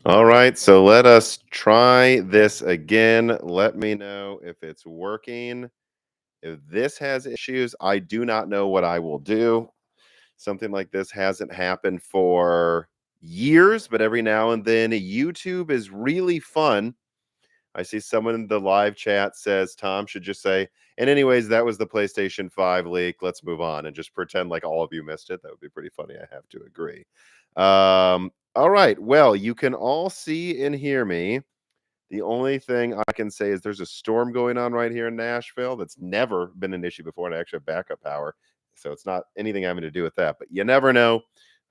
All right, so let us try this again. Let me know if it's working. If this has issues, I do not know what I will do. Something like this hasn't happened for years, but every now and then YouTube is really fun. I see someone in the live chat says Tom should just say, and anyways, that was the PlayStation 5 leak. Let's move on and just pretend like all of you missed it. That would be pretty funny. I have to agree. All right. Well, you can all see and hear me. The only thing I can say is there's a storm going on right here in Nashville that's never been an issue before, and I actually have backup power. So it's not anything having to do with that. But you never know.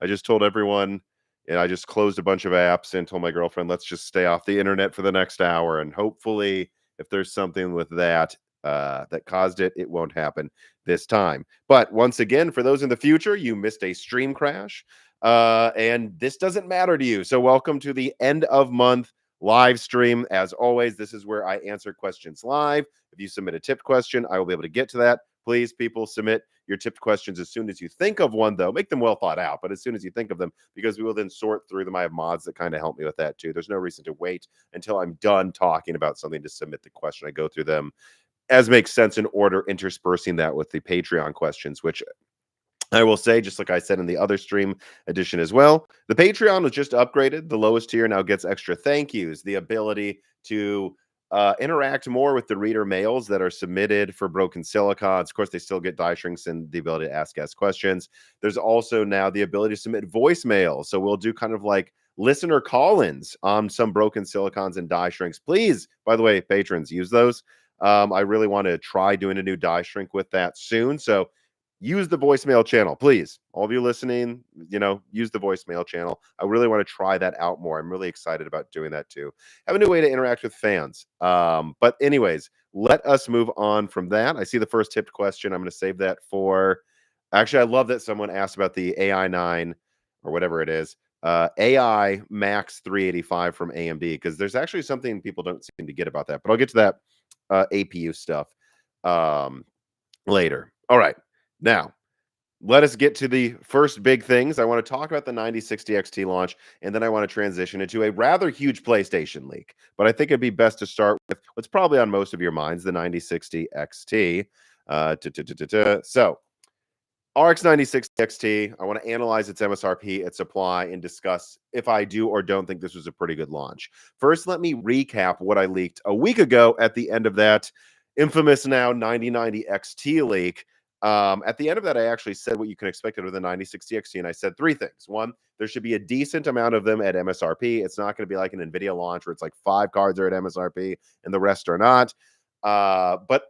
I just told everyone, and I just closed a bunch of apps and told my girlfriend, let's just stay off the internet for the next hour. And hopefully, if there's something with that that caused it, it won't happen this time. But once again, for those in the future, you missed a stream crash. And this doesn't matter to you. So welcome to the end of month live stream. As always, this is where I answer questions live. If you submit a tipped question, I will be able to get to that. Please, people, submit your tipped questions as soon as you think of one, though. Make them well thought out, but as soon as you think of them, because we will then sort through them. I have mods that kind of help me with that, too. There's no reason to wait until I'm done talking about something to submit the question. I go through them as makes sense in order, interspersing that with the Patreon questions, which I will say, just like I said in the other stream edition as well, the Patreon was just upgraded. The lowest tier now gets extra thank yous, the ability to interact more with the reader mails that are submitted for broken silicons. Of course, they still get die shrinks and the ability to ask questions. There's also now the ability to submit voicemails. So we'll do kind of like listener call-ins on some broken silicons and die shrinks. Please, by the way, patrons, use those. I really want to try doing a new die shrink with that soon. So use the voicemail channel, please. All of you listening, use the voicemail channel. I really want to try that out more. I'm really excited about doing that too. Have a new way to interact with fans. But anyways, let us move on from that. I see the first tipped question. I'm going to save that for. Actually, I love that someone asked about the AI9 or whatever it is. AI Max 385 from AMD, because there's actually something people don't seem to get about that. But I'll get to that APU stuff later. All right. Now, let us get to the first big things. I want to talk about the 9060 XT launch, and then I want to transition into a rather huge PlayStation leak. But I think it'd be best to start with what's probably on most of your minds, the 9060 XT. So, RX 9060 XT, I want to analyze its MSRP, its supply, and discuss if I do or don't think this was a pretty good launch. First, let me recap what I leaked a week ago at the end of that infamous now 9090 XT leak. At the end of that, I actually said what you can expect out of the 9060 XT, and I said three things. One, there should be a decent amount of them at MSRP. It's not going to be like an NVIDIA launch where it's like 5 cards are at MSRP and the rest are not. But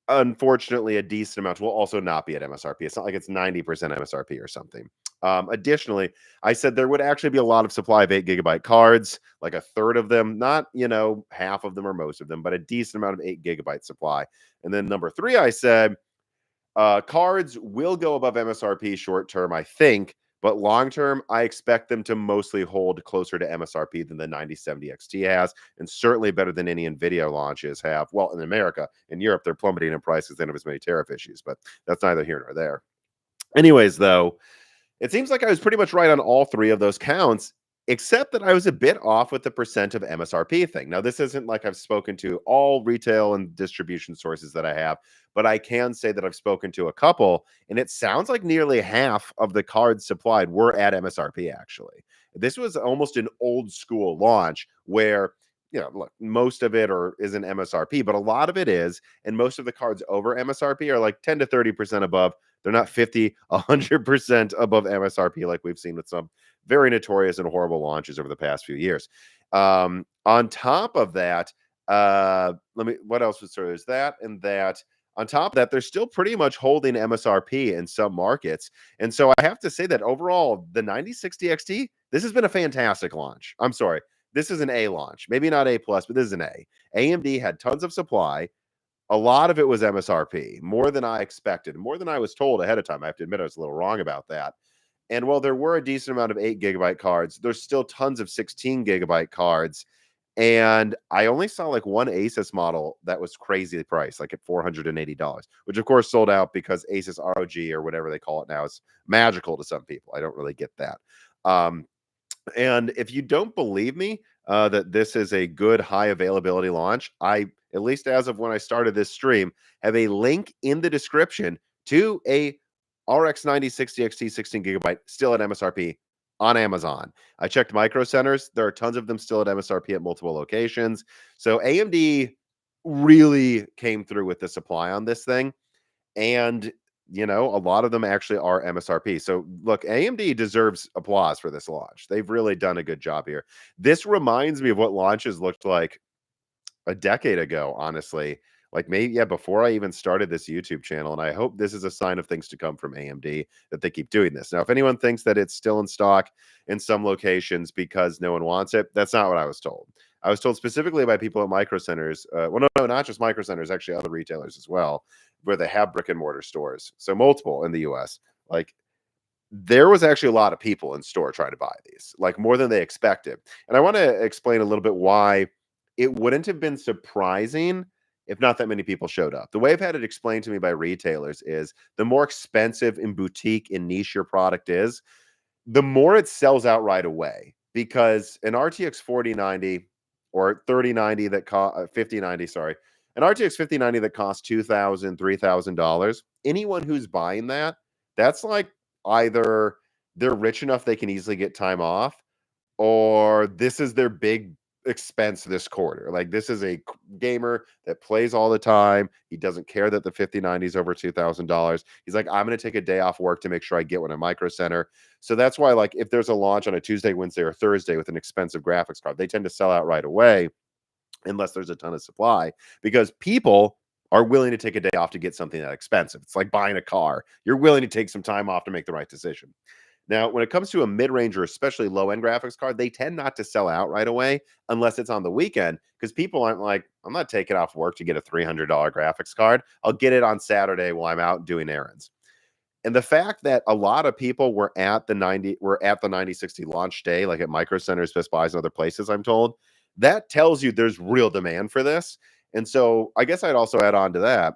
unfortunately, a decent amount will also not be at MSRP. It's not like it's 90% MSRP or something. Additionally, I said there would actually be a lot of supply of 8 GB cards, like a third of them, not, half of them or most of them, but a decent amount of 8 GB supply. And then number three, I said, cards will go above MSRP short term, I think, but long term, I expect them to mostly hold closer to MSRP than the 9070 XT has, and certainly better than any NVIDIA launches have. Well, in America, in Europe, they're plummeting in prices. They don't have as many tariff issues, but that's neither here nor there. Anyways, though, it seems like I was pretty much right on all three of those counts, except that I was a bit off with the percent of MSRP thing. Now, this isn't like I've spoken to all retail and distribution sources that I have, but I can say that I've spoken to a couple, and it sounds like nearly half of the cards supplied were at MSRP, actually. This was almost an old school launch where look, most of it isn't MSRP, but a lot of it is, and most of the cards over MSRP are like 10 to 30% above. They're not 50, 100% above MSRP like we've seen with some very notorious and horrible launches over the past few years. On top of that, what else was there? Is that and that. On top of that, they're still pretty much holding MSRP in some markets. And so I have to say that overall, the 9060 XT, this has been a fantastic launch. I'm sorry. This is an A launch. Maybe not A+, but this is an A. AMD had tons of supply. A lot of it was MSRP, more than I expected, more than I was told ahead of time. I have to admit I was a little wrong about that. And while there were a decent amount of 8 GB cards, there's still tons of 16 GB cards. And I only saw like one Asus model that was crazy priced, like at $480, which of course sold out because Asus ROG or whatever they call it now is magical to some people. I don't really get that. And if you don't believe me that this is a good high availability launch, I, at least as of when I started this stream, have a link in the description to a RX 9060 XT 16 gigabyte still at MSRP on Amazon. I checked Micro Centers. There are tons of them still at MSRP at multiple locations. So AMD really came through with the supply on this thing. And, a lot of them actually are MSRP. So look, AMD deserves applause for this launch. They've really done a good job here. This reminds me of what launches looked like a decade ago, honestly. Like maybe, yeah, before I even started this YouTube channel. And I hope this is a sign of things to come from AMD that they keep doing this. Now, if anyone thinks that it's still in stock in some locations because no one wants it, that's not what I was told. I was told specifically by people at Micro Centers. Well, no, not just Micro Centers, actually other retailers as well, where they have brick and mortar stores. So multiple in the US. Like there was actually a lot of people in store trying to buy these, like more than they expected. And I want to explain a little bit why it wouldn't have been surprising if not that many people showed up. The way I've had it explained to me by retailers is the more expensive and boutique and niche your product is, the more it sells out right away, because an RTX 4090 or 3090 that cost 5090, sorry, an RTX 5090 that costs $2,000, $3,000, anyone who's buying that, that's like either they're rich enough they can easily get time off, or this is their big expense this quarter. Like this is a gamer that plays all the time. He doesn't care that the 5090 is over $2,000. He's like, I'm going to take a day off work to make sure I get one at Micro Center. So that's why, like, if there's a launch on a Tuesday, Wednesday, or Thursday with an expensive graphics card, they tend to sell out right away unless there's a ton of supply, because people are willing to take a day off to get something that expensive. It's like buying a car. You're willing to take some time off to make the right decision. Now, when it comes to a mid-range or especially low-end graphics card, they tend not to sell out right away unless it's on the weekend, because people aren't like, I'm not taking off work to get a $300 graphics card. I'll get it on Saturday while I'm out doing errands. And the fact that a lot of people were at the 9060 launch day, like at Micro Centers, Best Buys, and other places, I'm told, that tells you there's real demand for this. And so I guess I'd also add on to that,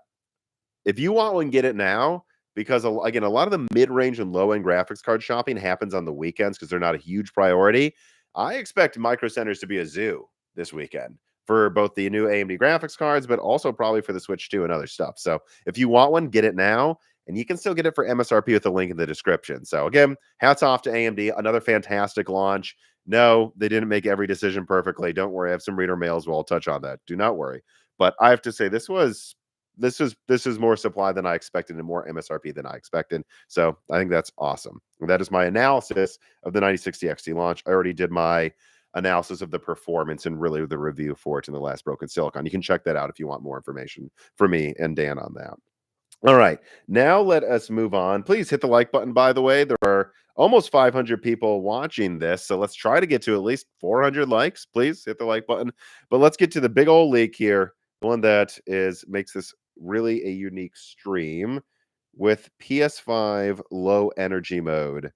if you want one, get it now, because again, a lot of the mid-range and low-end graphics card shopping happens on the weekends because they're not a huge priority. I expect Micro Centers to be a zoo this weekend for both the new AMD graphics cards, but also probably for the Switch 2 and other stuff. So if you want one, get it now, and you can still get it for MSRP with the link in the description. So again, hats off to AMD. Another fantastic launch. No, they didn't make every decision perfectly. Don't worry. I have some reader mails. We'll touch on that. Do not worry. But I have to say, this is more supply than I expected and more MSRP than I expected. So I think that's awesome. And that is my analysis of the 9060 XT launch. I already did my analysis of the performance and really the review for it in the last Broken Silicon. You can check that out if you want more information from me and Dan on that. All right, now let us move on. Please hit the like button, by the way. There are almost 500 people watching this, so let's try to get to at least 400 likes. Please hit the like button. But let's get to the big old leak here, the one that makes this really a unique stream with PS5 low energy mode.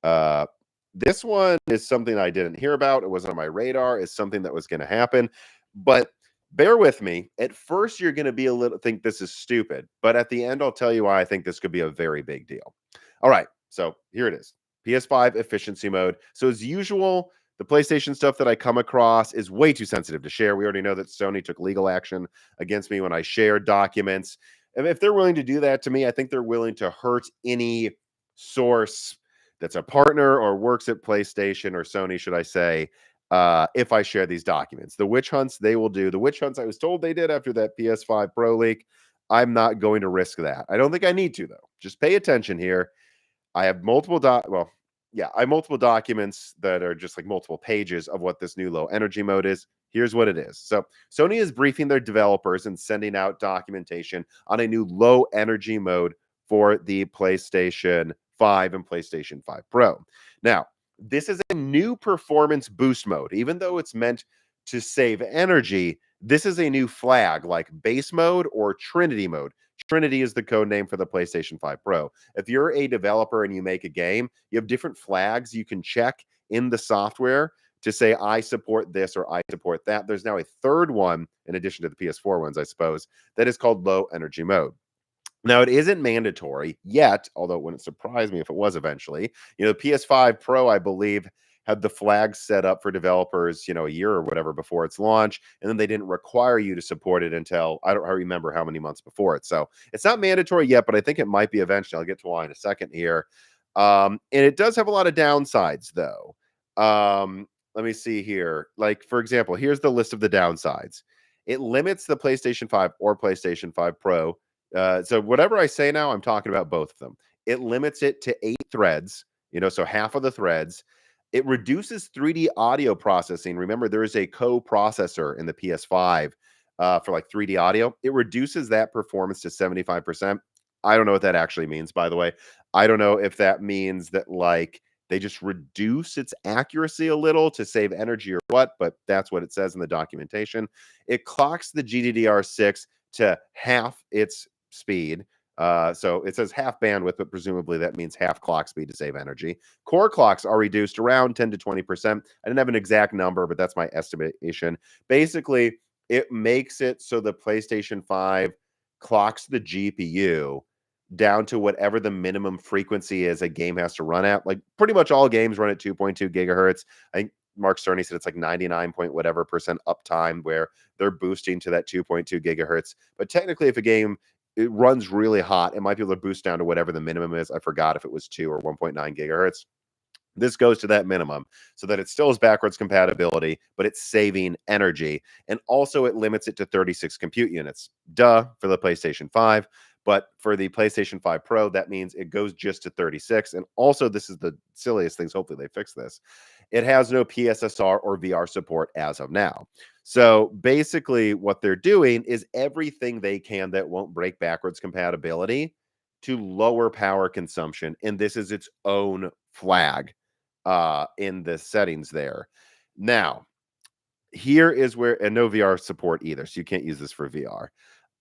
Uh, this one is something I didn't hear about. It wasn't on my radar. It's something that was going to happen, but bear with me. At first, you're going to be think this is stupid, but at the end, I'll tell you why I think this could be a very big deal. All right, so here it is. PS5 efficiency mode. So as usual, the PlayStation stuff that I come across is way too sensitive to share. We already know that Sony took legal action against me when I shared documents. And if they're willing to do that to me, I think they're willing to hurt any source that's a partner or works at PlayStation or Sony, should I say, if I share these documents. The witch hunts they will do, the witch hunts I was told they did after that PS5 Pro leak, I'm not going to risk that. I don't think I need to, though. Just pay attention here. I have multiple I have multiple documents that are just like multiple pages of what this new low energy mode is. Here's what it is. So Sony is briefing their developers and sending out documentation on a new low energy mode for the PlayStation 5 and PlayStation 5 Pro. Now, this is a new performance boost mode. Even though it's meant to save energy, this is a new flag like base mode or Trinity mode. Trinity is the code name for the PlayStation 5 Pro. If you're a developer and you make a game, you have different flags you can check in the software to say, I support this or I support that. There's now a third one, in addition to the PS4 ones, I suppose, that is called low energy mode. Now, it isn't mandatory yet, although it wouldn't surprise me if it was eventually. The PS5 Pro, I believe, had the flags set up for developers, a year or whatever before its launch, and then they didn't require you to support it until I don't remember how many months before it. So it's not mandatory yet, but I think it might be eventually. I'll get to why in a second here. And it does have a lot of downsides, though. Let me see here. Like, for example, here's the list of the downsides. It limits the PlayStation 5 or PlayStation 5 Pro. So whatever I say now, I'm talking about both of them. It limits it to 8 threads, so half of the threads. It reduces 3D audio processing. Remember, there is a co-processor in the PS5 for like 3D audio. It reduces that performance to 75%. I don't know what that actually means, by the way. I don't know if that means that like they just reduce its accuracy a little to save energy or what, but that's what it says in the documentation. It clocks the GDDR6 to half its speed. So it says half bandwidth, but presumably that means half clock speed to save energy. Core clocks are reduced around 10 to 20%. I didn't have an exact number, but that's my estimation. Basically, it makes it so the PlayStation 5 clocks the GPU down to whatever the minimum frequency is a game has to run at. Like pretty much all games run at 2.2 gigahertz. I think Mark Cerny said it's like 99 point whatever percent uptime where they're boosting to that 2.2 gigahertz. But technically, if a game it runs really hot, it might be able to boost down to whatever the minimum is. I forgot if it was 2 or 1.9 gigahertz. This goes to that minimum so that it still has backwards compatibility, but it's saving energy. And also it limits it to 36 compute units. Duh, for the PlayStation 5. But for the PlayStation 5 Pro, that means it goes just to 36. And also, this is the silliest things. Hopefully they fix this. It has no PSSR or VR support as of now. So basically what they're doing is everything they can that won't break backwards compatibility to lower power consumption. And this is its own flag in the settings there. Now, here is where, and no VR support either, so you can't use this for VR.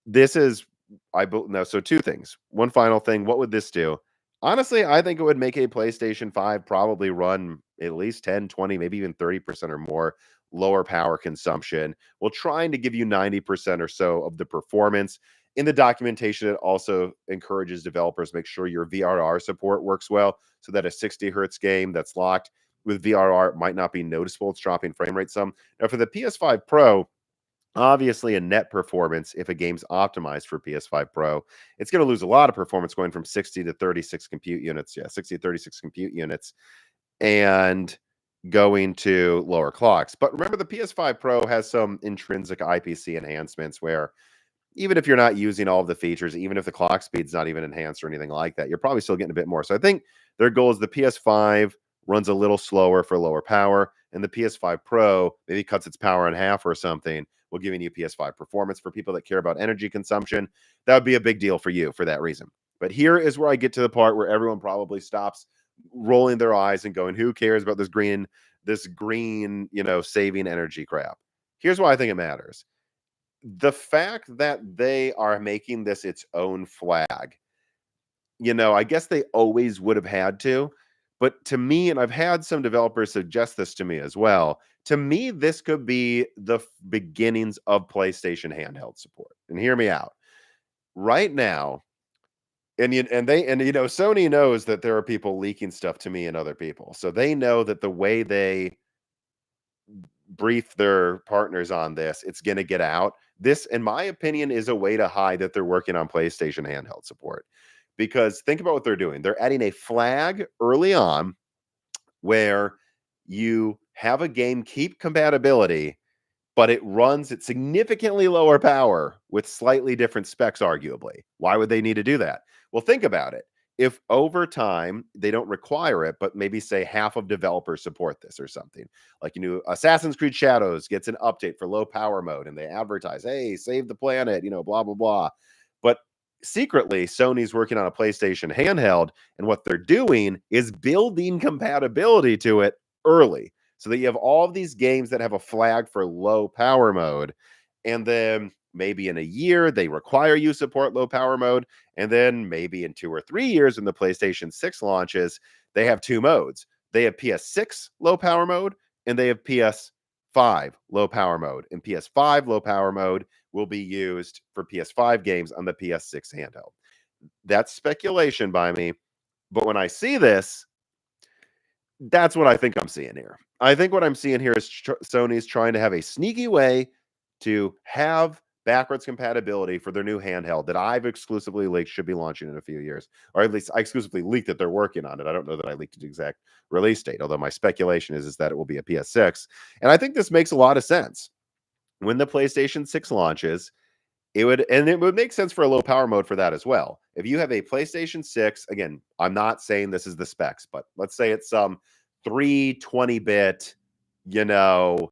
This is, no, so 2 things. One final thing, what would this do? Honestly, I think it would make a PlayStation 5 probably run at least 10, 20, maybe even 30% or more lower power consumption, while trying to give you 90% or so of the performance. In the documentation, it also encourages developers to make sure your VRR support works well so that a 60 hertz game that's locked with VRR might not be noticeable. It's dropping frame rate some. Now, for the PS5 Pro, obviously a net performance, if a game's optimized for PS5 Pro, it's going to lose a lot of performance going from 60 to 36 compute units. Yeah, 60 to 36 compute units and going to lower clocks. But remember, the PS5 Pro has some intrinsic IPC enhancements where even if you're not using all of the features, even if the clock speed's not even enhanced or anything like that, you're probably still getting a bit more. So I think their goal is the PS5 runs a little slower for lower power, and the PS5 Pro maybe cuts its power in half or something, while giving you PS5 performance. For people that care about energy consumption, that would be a big deal for you for that reason. But here is where I get to the part where everyone probably stops rolling their eyes and going, who cares about this green, saving energy crap? Here's why I think it matters. The fact that they are making this its own flag, I guess they always would have had to. But to me, and I've had some developers suggest this to me as well, to me, this could be the beginnings of PlayStation handheld support. And hear me out. Right now, Sony knows that there are people leaking stuff to me and other people. So they know that the way they brief their partners on this, it's going to get out. This, in my opinion, is a way to hide that they're working on PlayStation handheld support. Because think about what they're doing. They're adding a flag early on where you have a game keep compatibility, but it runs at significantly lower power with slightly different specs, arguably. Why would they need to do that? Well, think about it. If over time they don't require it, but maybe say half of developers support this or something, like Assassin's Creed Shadows gets an update for low power mode and they advertise, hey, save the planet, blah, blah, blah. But secretly, Sony's working on a PlayStation handheld, and what they're doing is building compatibility to it early, so that you have all of these games that have a flag for low power mode. And then maybe in a year, they require you support low power mode. And then maybe in 2 or 3 years, when the PlayStation 6 launches, they have 2 modes. They have PS6 low power mode, and they have PS5 low power mode. And PS5 low power mode will be used for PS5 games on the PS6 handheld. That's speculation by me. But when I see this, That's what I think I'm seeing here. I think what I'm seeing here is Sony's trying to have a sneaky way to have backwards compatibility for their new handheld that I've exclusively leaked should be launching in a few years, or at least I exclusively leaked that they're working on it. I don't know that I leaked the exact release date, although my speculation is that it will be a PS6. And I think this makes a lot of sense. When the PlayStation 6 launches, it would make sense for a low power mode for that as well. If you have a PlayStation 6, again, I'm not saying this is the specs, but let's say it's some 320-bit, you know,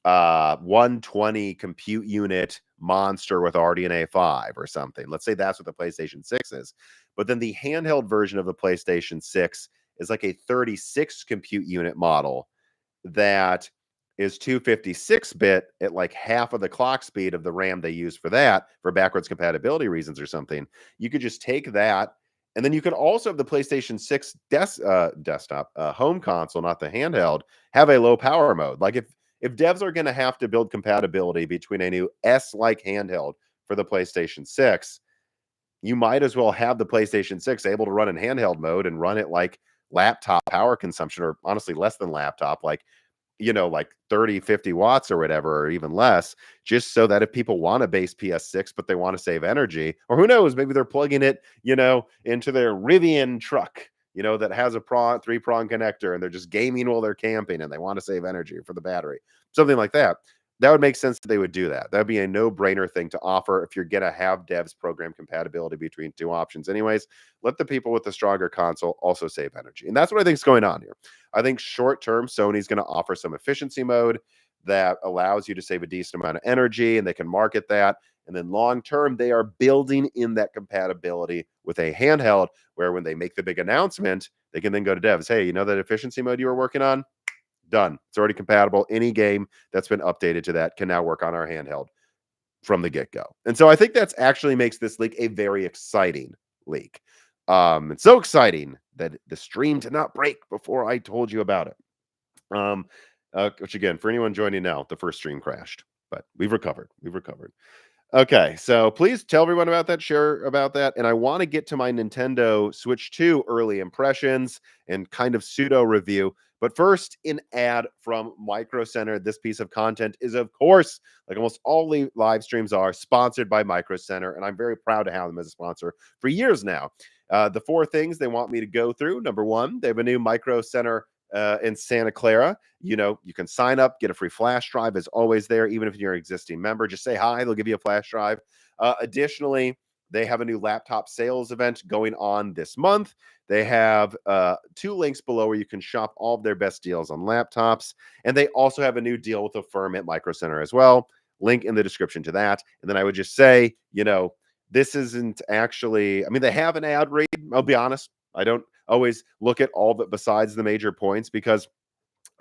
120 compute unit monster with RDNA 5 or something. Let's say that's what the PlayStation 6 is. But then the handheld version of the PlayStation 6 is like a 36 compute unit model that is 256-bit at like half of the clock speed of the RAM they use for that for backwards compatibility reasons or something. You could just take that, and then you could also have the PlayStation 6 desktop home console, not the handheld, have a low power mode. Like if devs are going to have to build compatibility between a new S-like handheld for the PlayStation 6, you might as well have the PlayStation 6 able to run in handheld mode and run it like laptop power consumption, or honestly less than laptop, like, like 30, 50 watts or whatever, or even less, just so that if people want a base PS6, but they want to save energy, or who knows, maybe they're plugging it, into their Rivian truck, that has a three-prong connector, and they're just gaming while they're camping and they want to save energy for the battery, something like that. That would make sense that they would do that. That would be a no-brainer thing to offer if you're going to have devs program compatibility between two options. Anyways, let the people with the stronger console also save energy. And that's what I think is going on here. I think short-term, Sony's going to offer some efficiency mode that allows you to save a decent amount of energy, and they can market that. And then long-term, they are building in that compatibility with a handheld where when they make the big announcement, they can then go to devs, hey, that efficiency mode you were working on? Done. It's already compatible. Any game that's been updated to that can now work on our handheld from the get-go. And so I think that's actually makes this leak a very exciting leak. It's so exciting that the stream did not break before I told you about it. Which again, for anyone joining now, the first stream crashed, but we've recovered. We've recovered. Okay, so please tell everyone about that, share about that. And I want to get to my Nintendo Switch 2 early impressions and kind of pseudo review. But first, an ad from Micro Center. This piece of content is, of course, like almost all live streams are, sponsored by Micro Center. And I'm very proud to have them as a sponsor for years now. The four things they want me to go through. Number one, they have a new Micro Center in Santa Clara. You can sign up, get a free flash drive is always there, even if you're an existing member. Just say hi, they'll give you a flash drive. Additionally, they have a new laptop sales event going on this month. They have two links below where you can shop all of their best deals on laptops. And they also have a new deal with a firm at Micro Center as well. Link in the description to that. And then I would just say, this isn't actually, they have an ad read. I'll be honest. I don't always look at all but besides the major points, because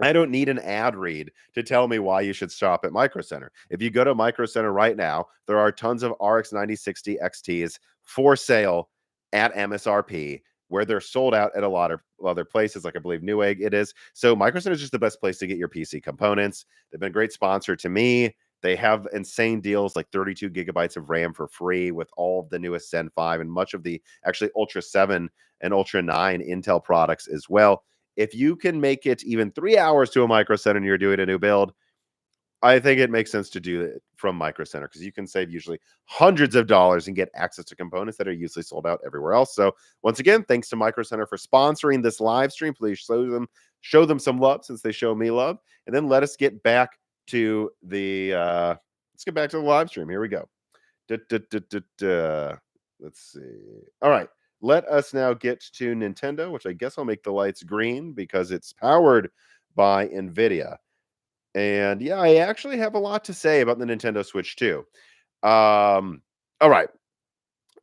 I don't need an ad read to tell me why you should shop at Micro Center. If you go to Micro Center right now, there are tons of RX 9060 XTs for sale at MSRP, where they're sold out at a lot of other places, like I believe Newegg it is. So Micro Center is just the best place to get your PC components. They've been a great sponsor to me. They have insane deals like 32 gigabytes of RAM for free with all of the newest Zen 5 and much of the actually Ultra 7 and Ultra 9 Intel products as well. If you can make it even 3 hours to a Micro Center and you're doing a new build, I think it makes sense to do it from Micro Center, because you can save usually hundreds of dollars and get access to components that are usually sold out everywhere else. So once again, thanks to Micro Center for sponsoring this live stream. Please show them some love, since they show me love. And then let us get back to the live stream. Here we go. Let's see. All right. Let us now get to Nintendo, which I guess I'll make the lights green because it's powered by Nvidia. And yeah, I actually have a lot to say about the Nintendo Switch 2. All right.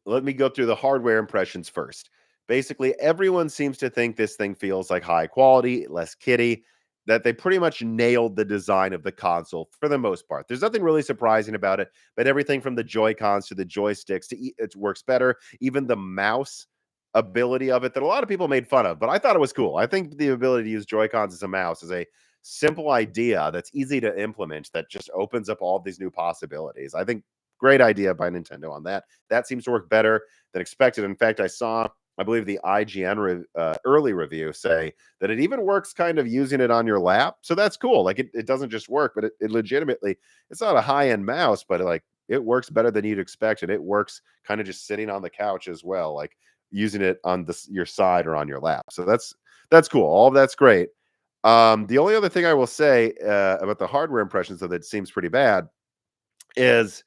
Let me go through the hardware impressions first. Basically, everyone seems to think this thing feels like high quality, less kitty, that they pretty much nailed the design of the console for the most part. There's nothing really surprising about it, but everything from the Joy-Cons to the joysticks, it works better. Even the mouse ability of it that a lot of people made fun of, but I thought it was cool. I think the ability to use Joy-Cons as a mouse is a simple idea that's easy to implement that just opens up all of these new possibilities. I think great idea by Nintendo on that. That seems to work better than expected. In fact, I saw I believe the IGN early review say that it even works kind of using it on your lap. So that's cool. Like it doesn't just work, but it legitimately, it's not a high end mouse, but like it works better than you'd expect. And it works kind of just sitting on the couch as well, like using it on your side or on your lap. So that's cool. All of that's great. The only other thing I will say about the hardware impressions, though, that seems pretty bad is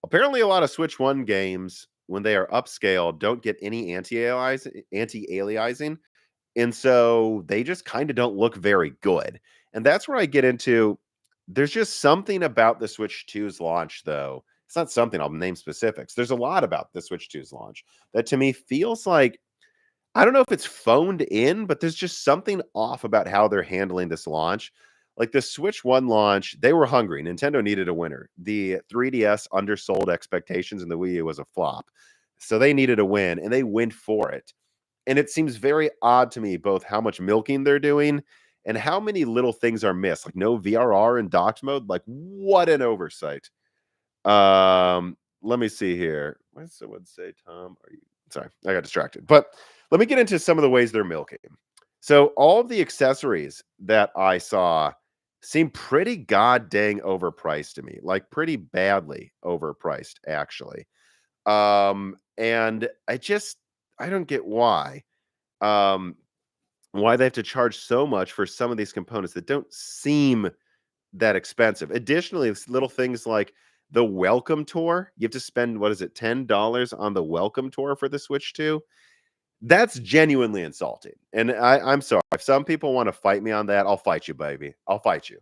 apparently a lot of Switch 1 games, when they are upscaled, don't get any anti-aliasing, and so they just kinda don't look very good, and that's where I get into there's just something about the Switch 2's launch, though. It's not something, I'll name specifics. There's a lot about the Switch 2's launch that to me feels like I don't know if it's phoned in, but there's just something off about how they're handling this launch. Like the Switch 1 launch, they were hungry. Nintendo needed a winner. The 3DS undersold expectations and the Wii U was a flop. So they needed a win and they went for it. And it seems very odd to me both how much milking they're doing and how many little things are missed. Like no VRR in docked mode. Like what an oversight. Let me see here. What did someone say, Tom? Are you sorry, I got distracted. But let me get into some of the ways they're milking. So all of the accessories that I saw seem pretty god dang overpriced to me, like pretty badly overpriced, actually. And I don't get um why they have to charge so much for some of these components that don't seem that expensive. Additionally, it's little things like the welcome tour. You have to spend, what is it, $10 on the welcome tour for the Switch 2? That's genuinely insulting. And I'm sorry. If some people want to fight me on that, I'll fight you, baby. I'll fight you.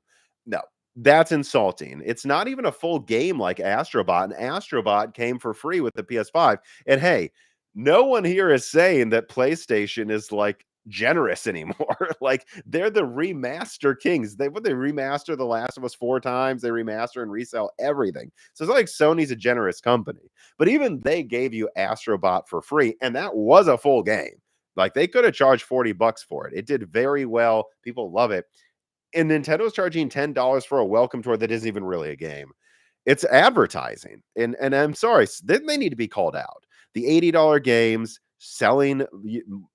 No, that's insulting. It's not even a full game like Astrobot. And Astrobot came for free with the PS5. And hey, no one here is saying that PlayStation is like generous anymore. Like they're the remaster kings. They remaster The Last of Us 4 times. They remaster and resell everything. So it's not like Sony's a generous company. But even they gave you Astrobot for free, and that was a full game. Like they could have charged $40 for it. It did very well. People love it. And Nintendo's charging $10 for a welcome tour that isn't even really a game. It's advertising. And I'm sorry, then they need to be called out. The $80 games selling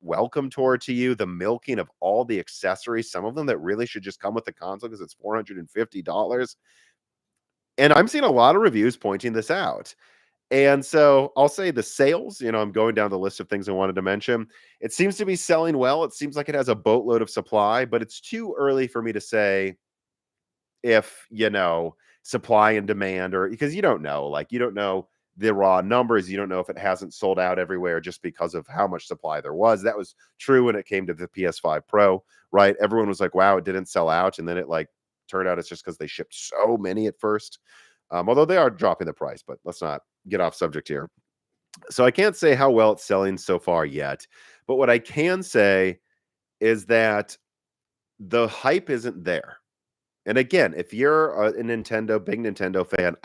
welcome tour to you, the milking of all the accessories, some of them that really should just come with the console because it's $450. And I'm seeing a lot of reviews pointing this out. And so I'll say the sales, I'm going down the list of things I wanted to mention. It seems to be selling well. It seems like it has a boatload of supply, but it's too early for me to say if, supply and demand, or because you don't know, like you don't know the raw numbers. You don't know if it hasn't sold out everywhere just because of how much supply there was. That was true when it came to the PS5 Pro, right? Everyone was like, wow, it didn't sell out. And then it like turned out it's just because they shipped so many at first. Although they are dropping the price, but let's not get off subject here. So I can't say how well it's selling so far yet, but what I can say is that the hype isn't there. And again, if you're a big Nintendo fan,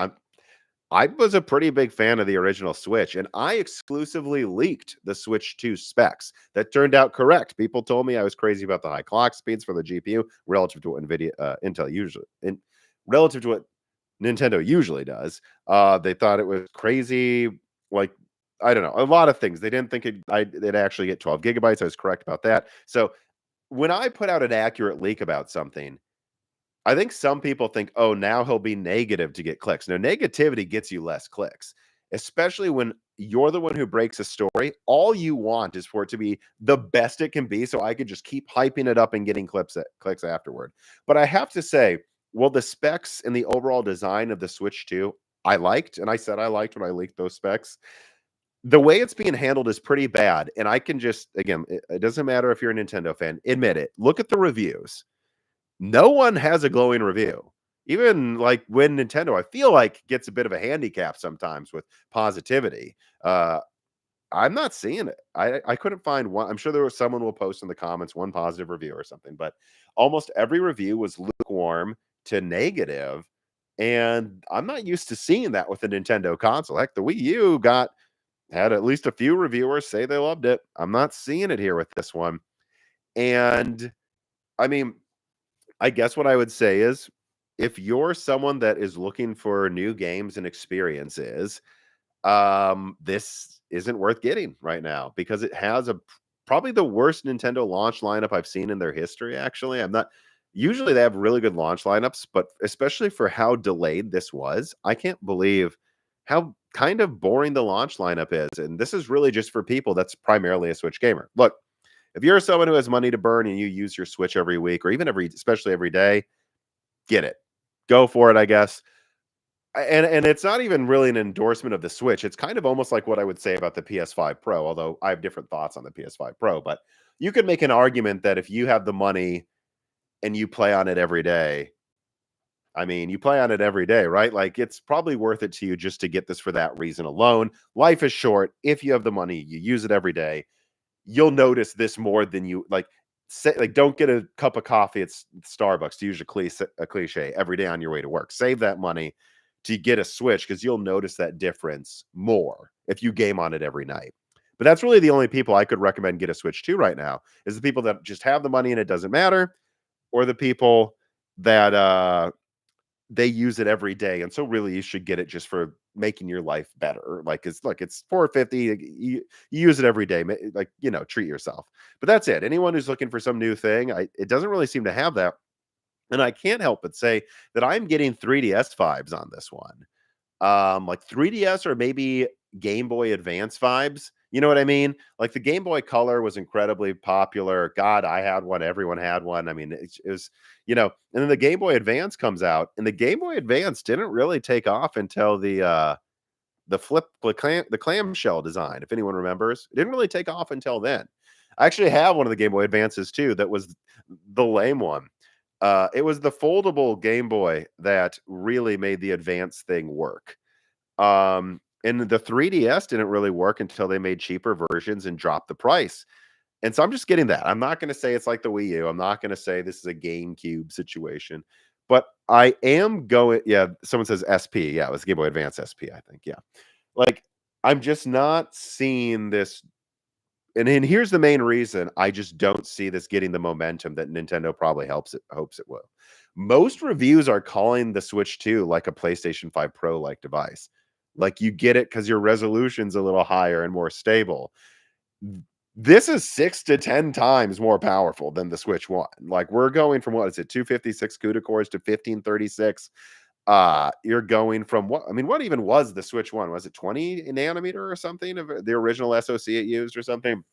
I was a pretty big fan of the original Switch, and I exclusively leaked the Switch 2 specs. That turned out correct. People told me I was crazy about the high clock speeds for the GPU relative to what Intel usually, relative to what Nintendo usually does. They thought it was crazy. Like, I don't know, a lot of things. They didn't think it'd actually get 12 gigabytes. I was correct about that. So when I put out an accurate leak about something, I think some people think, oh, now he'll be negative to get clicks. No, negativity gets you less clicks, especially when you're the one who breaks a story. All you want is for it to be the best it can be, so I could just keep hyping it up and getting clicks afterward. But I have to say, well, the specs and the overall design of the Switch 2, I liked, and I said I liked when I leaked those specs. The way it's being handled is pretty bad, and I can just, again, it doesn't matter if you're a Nintendo fan, admit it. Look at the reviews. No one has a glowing review. Even like when Nintendo, I feel like gets a bit of a handicap sometimes with positivity. I'm not seeing it. I couldn't find one. I'm sure there was someone will post in the comments one positive review or something, but almost every review was lukewarm to negative, and I'm not used to seeing that with a Nintendo console. Heck, the Wii U had at least a few reviewers say they loved it. I'm not seeing it here with this one. And I mean, I guess what I would say is if you're someone that is looking for new games and experiences, this isn't worth getting right now because it has probably the worst Nintendo launch lineup I've seen in their history. Actually, I'm not. Usually they have really good launch lineups, but especially for how delayed this was, I can't believe how kind of boring the launch lineup is. And this is really just for people that's primarily a Switch gamer. Look, if you're someone who has money to burn and you use your Switch every week or even especially every day, get it. Go for it, I guess. And it's not even really an endorsement of the Switch. It's kind of almost like what I would say about the PS5 Pro, although I have different thoughts on the PS5 Pro. But you could make an argument that if you have the money and you play on it every day, I mean, you play on it every day, right? Like it's probably worth it to you just to get this for that reason alone. Life is short. If you have the money, you use it every day. You'll notice this more than you like. Say, like, don't get a cup of coffee at Starbucks, to use a cliche, every day on your way to work. Save that money to get a Switch because you'll notice that difference more if you game on it every night. But that's really the only people I could recommend get a Switch to right now is the people that just have the money and it doesn't matter, or the people that they use it every day. And so really you should get it just for making your life better. Like it's 450. You use it every day. Like, treat yourself. But that's it. Anyone who's looking for some new thing, it doesn't really seem to have that. And I can't help but say that I'm getting 3DS vibes on this one. Like 3DS or maybe Game Boy Advance vibes. You know what I mean? Like the Game Boy Color was incredibly popular. God, I had one. Everyone had one. I mean, it was, and then the Game Boy Advance comes out, and the Game Boy Advance didn't really take off until the clamshell design. If anyone remembers, it didn't really take off until then. I actually have one of the Game Boy Advances too. That was the lame one. It was the foldable Game Boy that really made the Advance thing work. And the 3DS didn't really work until they made cheaper versions and dropped the price. And so I'm just getting that. I'm not going to say it's like the Wii U. I'm not going to say this is a GameCube situation, but I am going. Yeah, someone says SP. Yeah, it was Game Boy Advance SP, I think. Yeah. Like, I'm just not seeing this. And here's the main reason I just don't see this getting the momentum that Nintendo probably hopes it will. Most reviews are calling the Switch 2 like a PlayStation 5 Pro like device. Like you get it because your resolution's a little higher and more stable. This is 6 to 10 times more powerful than the Switch 1. Like we're going from, what is it, 256 CUDA cores to 1536. You're going from what even was the Switch 1? Was it 20 nanometer or something of the original SoC it used or something?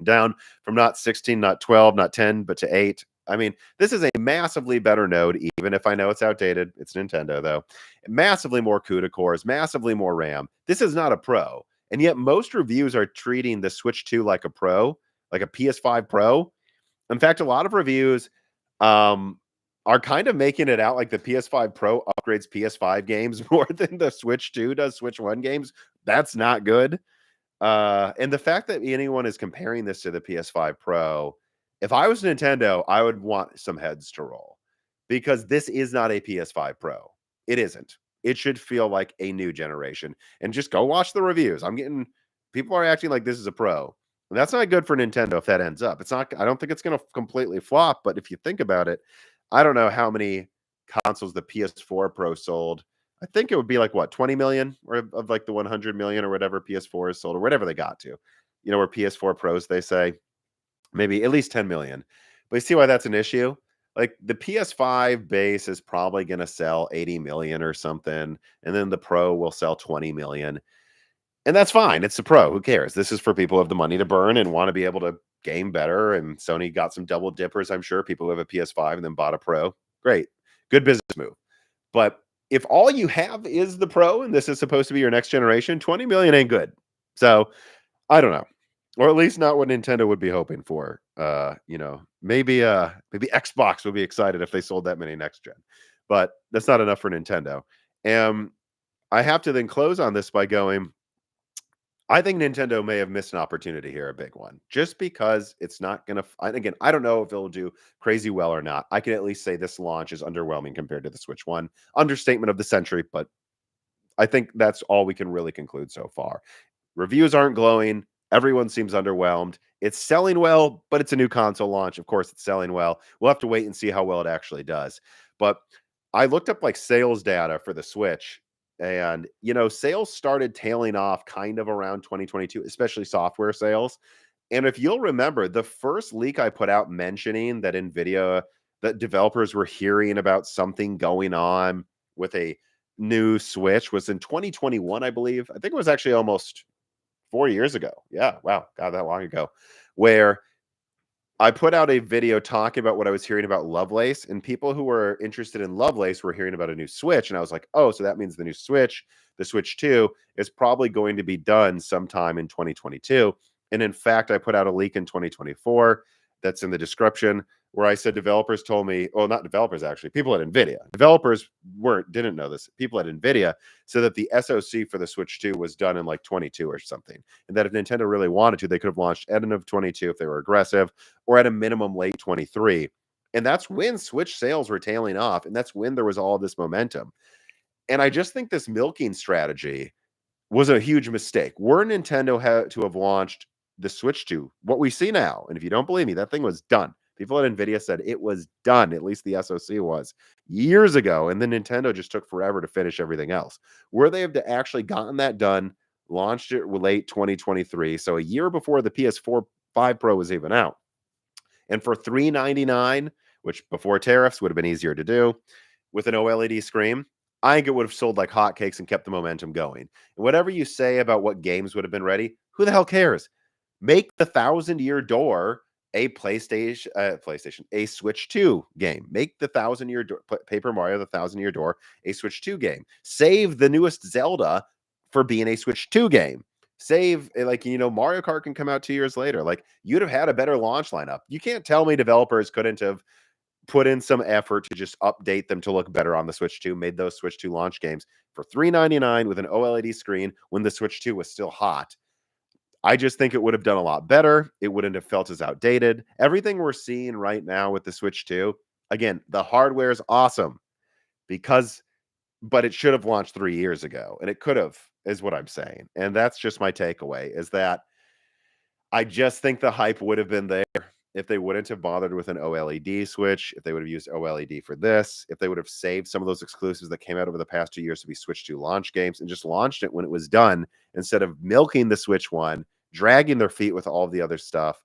Down from not 16, not 12, not 10, but to 8. I mean, this is a massively better node, even if I know it's outdated. It's Nintendo, though. Massively more CUDA cores, massively more RAM. This is not a Pro. And yet most reviews are treating the Switch 2 like a Pro, like a PS5 Pro. In fact, a lot of reviews are kind of making it out like the PS5 Pro upgrades PS5 games more than the Switch 2 does Switch 1 games. That's not good. And the fact that anyone is comparing this to the PS5 Pro, if I was Nintendo, I would want some heads to roll because this is not a PS5 Pro. It isn't. It should feel like a new generation. And just go watch the reviews. People are acting like this is a Pro. And that's not good for Nintendo if that ends up. It's not, I don't think it's going to completely flop, but if you think about it, I don't know how many consoles the PS4 Pro sold. I think it would be like what, 20 million or of like the 100 million or whatever PS4 is sold or whatever they got to, where PS4 Pros, they say maybe at least 10 million. But you see why that's an issue? Like the PS5 base is probably going to sell 80 million or something. And then the Pro will sell 20 million. And that's fine. It's a Pro. Who cares? This is for people who have the money to burn and want to be able to game better. And Sony got some double dippers, I'm sure. People who have a PS5 and then bought a Pro. Great. Good business move. But if all you have is the Pro and this is supposed to be your next generation, 20 million ain't good. So I don't know. Or at least not what Nintendo would be hoping for. Maybe Xbox would be excited if they sold that many next gen. But that's not enough for Nintendo. And I have to then close on this by going, I think Nintendo may have missed an opportunity here, a big one, just because it's not going to, again, I don't know if it'll do crazy well or not. I can at least say this launch is underwhelming compared to the Switch 1. Understatement of the century, but I think that's all we can really conclude so far. Reviews aren't glowing. Everyone seems underwhelmed. It's selling well, but it's a new console launch. Of course, it's selling well. We'll have to wait and see how well it actually does. But I looked up like sales data for the Switch, And, sales started tailing off kind of around 2022, especially software sales. And if you'll remember, the first leak I put out mentioning that developers were hearing about something going on with a new Switch was in 2021, I believe. I think it was actually almost 4 years ago. Yeah, wow, God, that long ago, where I put out a video talking about what I was hearing about Lovelace, and people who were interested in Lovelace were hearing about a new Switch. And I was like, oh, so that means the new Switch, the Switch 2, is probably going to be done sometime in 2022. And in fact, I put out a leak in 2024 that's in the description where I said developers told me, well, not developers actually, people at Nvidia. Developers didn't know this. People at Nvidia said that the SoC for the Switch 2 was done in like 22 or something. And that if Nintendo really wanted to, they could have launched end of 22 if they were aggressive, or at a minimum late 23. And that's when Switch sales were tailing off. And that's when there was all this momentum. And I just think this milking strategy was a huge mistake. Were Nintendo had to have launched the Switch 2, what we see now, and if you don't believe me, that thing was done. People at Nvidia said it was done, at least the SoC was, years ago, and then Nintendo just took forever to finish everything else. Were they have to actually gotten that done, launched it late 2023, so a year before the PS4 5 Pro was even out, and for $399, which before tariffs would have been easier to do, with an OLED screen, I think it would have sold like hotcakes and kept the momentum going. And whatever you say about what games would have been ready, who the hell cares? Make the Thousand-Year Door a a Switch 2 game. Make the Thousand-Year Door, Paper Mario, the Thousand-Year Door, a Switch 2 game. Save the newest Zelda for being a Switch 2 game. Save, Mario Kart can come out 2 years later. Like, you'd have had a better launch lineup. You can't tell me developers couldn't have put in some effort to just update them to look better on the Switch 2, made those Switch 2 launch games for $399 with an OLED screen when the Switch 2 was still hot. I just think it would have done a lot better. It wouldn't have felt as outdated. Everything we're seeing right now with the Switch 2, again, the hardware is awesome but it should have launched 3 years ago, and it could have, is what I'm saying. And that's just my takeaway, is that I just think the hype would have been there if they wouldn't have bothered with an OLED Switch, if they would have used OLED for this, if they would have saved some of those exclusives that came out over the past 2 years to be Switch 2 launch games and just launched it when it was done instead of milking the Switch 1, dragging their feet with all the other stuff.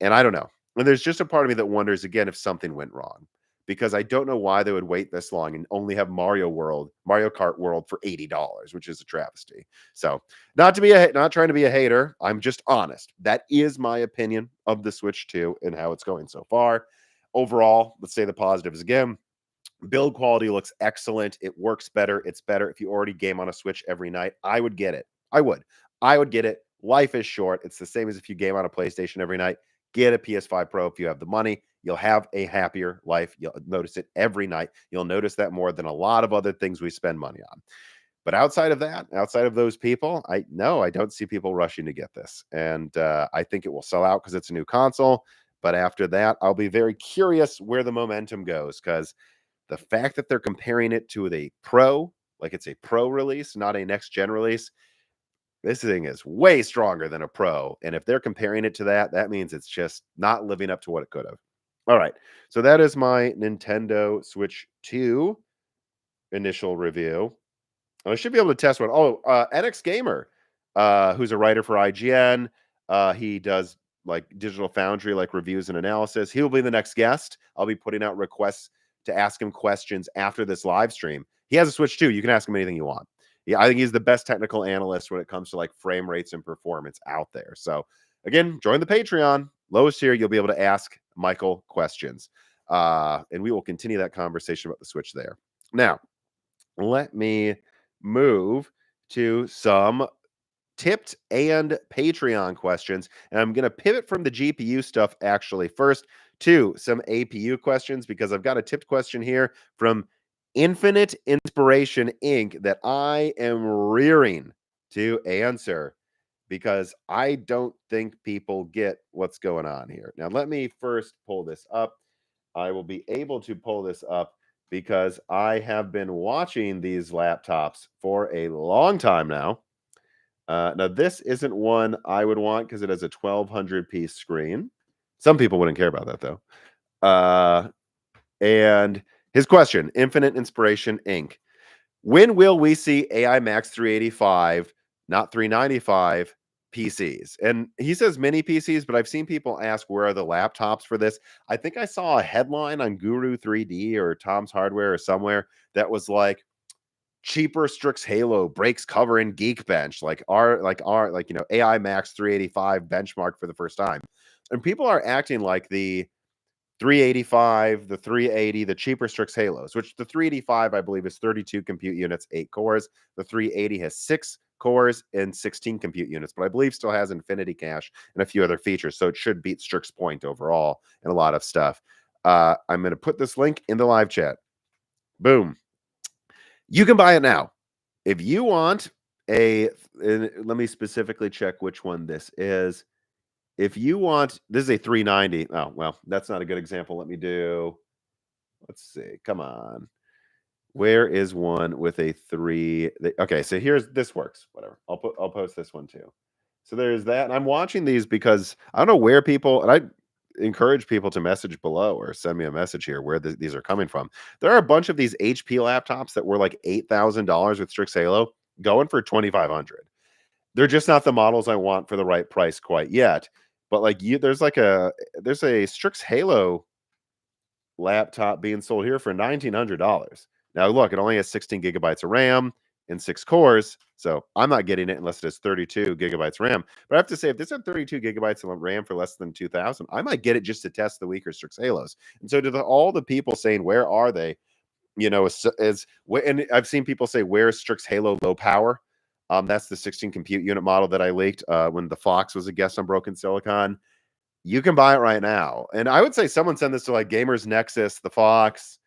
And I don't know. And there's just a part of me that wonders again if something went wrong, because I don't know why they would wait this long and only have Mario Kart World for $80, which is a travesty. So, not trying to be a hater. I'm just honest. That is my opinion of the Switch 2 and how it's going so far. Overall, let's say the positives again. Build quality looks excellent. It works better. It's better. If you already game on a Switch every night, I would get it. I would get it. Life is short. It's the same as if you game on a PlayStation every night. Get a PS5 Pro if you have the money. You'll have a happier life. You'll notice it every night. You'll notice that more than a lot of other things we spend money on. But outside of that, outside of those people, I don't see people rushing to get this. And I think it will sell out because it's a new console. But after that, I'll be very curious where the momentum goes, because the fact that they're comparing it to the Pro, like it's a Pro release, not a next-gen release, this thing is way stronger than a Pro. And if they're comparing it to that, that means it's just not living up to what it could have. All right. So that is my Nintendo Switch 2 initial review. I should be able to test one. Oh, NX Gamer, who's a writer for IGN. He does like Digital Foundry, like reviews and analysis. He will be the next guest. I'll be putting out requests to ask him questions after this live stream. He has a Switch 2. You can ask him anything you want. Yeah, I think he's the best technical analyst when it comes to like frame rates and performance out there. So again, join the Patreon. Lowest here, you'll be able to ask Michael questions. And we will continue that conversation about the Switch there. Now, let me move to some tipped and Patreon questions. And I'm going to pivot from the GPU stuff actually first to some APU questions, because I've got a tipped question here from Infinite Inspiration Inc. that I am rearing to answer, because I don't think people get what's going on here. Now, let me first pull this up. I will be able to pull this up because I have been watching these laptops for a long time now. Now, this isn't one I would want because it has a 1200p screen. Some people wouldn't care about that, though. And his question, Infinite Inspiration Inc. When will we see AI Max 385, not 395 PCs? And he says mini PCs, but I've seen people ask where are the laptops for this. I think I saw a headline on Guru 3D or Tom's Hardware or somewhere that was like cheaper Strix Halo breaks cover in Geekbench, AI Max 385 benchmark for the first time. And people are acting like the 385, the 380, the cheaper Strix Halos, which the 385, I believe, is 32 compute units, 8 cores. The 380 has 6 cores and 16 compute units, but I believe still has infinity cache and a few other features. So it should beat Strix Point overall and a lot of stuff. I'm going to put this link in the live chat. Boom. You can buy it now. If you want let me specifically check which one this is. If you want, this is a 390. Oh, well, that's not a good example. Let's see. Come on. Where is one with a 3? Okay, so this works. Whatever. I'll post this one too. So there's that. And I'm watching these because I don't know where people, and I encourage people to message below or send me a message here where these are coming from. There are a bunch of these HP laptops that were like $8,000 with Strix Halo going for 2,500. They're just not the models I want for the right price quite yet. But like there's a Strix Halo laptop being sold here for $1,900. Now look, it only has 16 gigabytes of RAM and 6 cores, so I'm not getting it unless it has 32 gigabytes RAM. But I have to say, if this had 32 gigabytes of RAM for less than 2,000, I might get it just to test the weaker Strix Halos. And so to all the people saying, where are they? And I've seen people say, where's Strix Halo low power? That's the 16 compute unit model that I leaked when the Fox was a guest on Broken Silicon. You can buy it right now. And I would say someone send this to like Gamers Nexus, the Fox,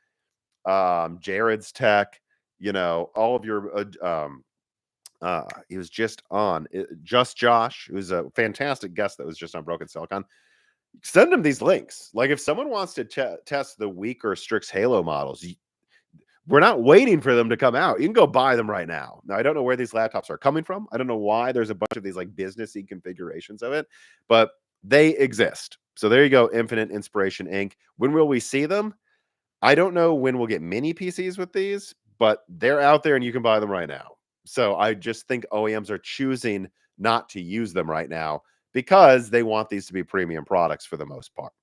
Jared's Tech, all of your he was just on Just Josh, who's a fantastic guest that was just on Broken Silicon. Send them these links. Like if someone wants to test the weaker Strix Halo models, we're not waiting for them to come out. You can go buy them right now. Now, I don't know where these laptops are coming from. I don't know why there's a bunch of these like businessy configurations of it, but they exist. So there you go, Infinite Inspiration Inc. When will we see them? I don't know when we'll get mini PCs with these, but they're out there and you can buy them right now. So I just think OEMs are choosing not to use them right now because they want these to be premium products for the most part.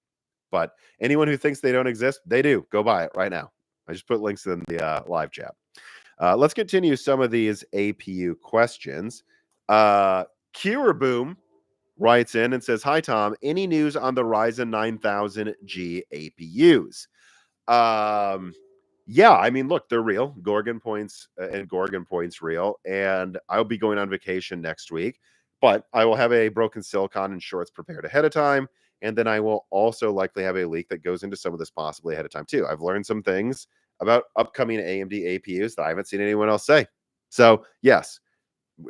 But anyone who thinks they don't exist, they do. Go buy it right now. I just put links in the live chat. Let's continue some of these APU questions. Boom writes in and says, "Hi, Tom. Any news on the Ryzen 9000G APUs?" Yeah, I mean, look, they're real. Gorgon points real. And I'll be going on vacation next week, but I will have a Broken Silicon and shorts prepared ahead of time. And then I will also likely have a leak that goes into some of this possibly ahead of time too. I've learned some things about upcoming AMD APUs that I haven't seen anyone else say. So yes,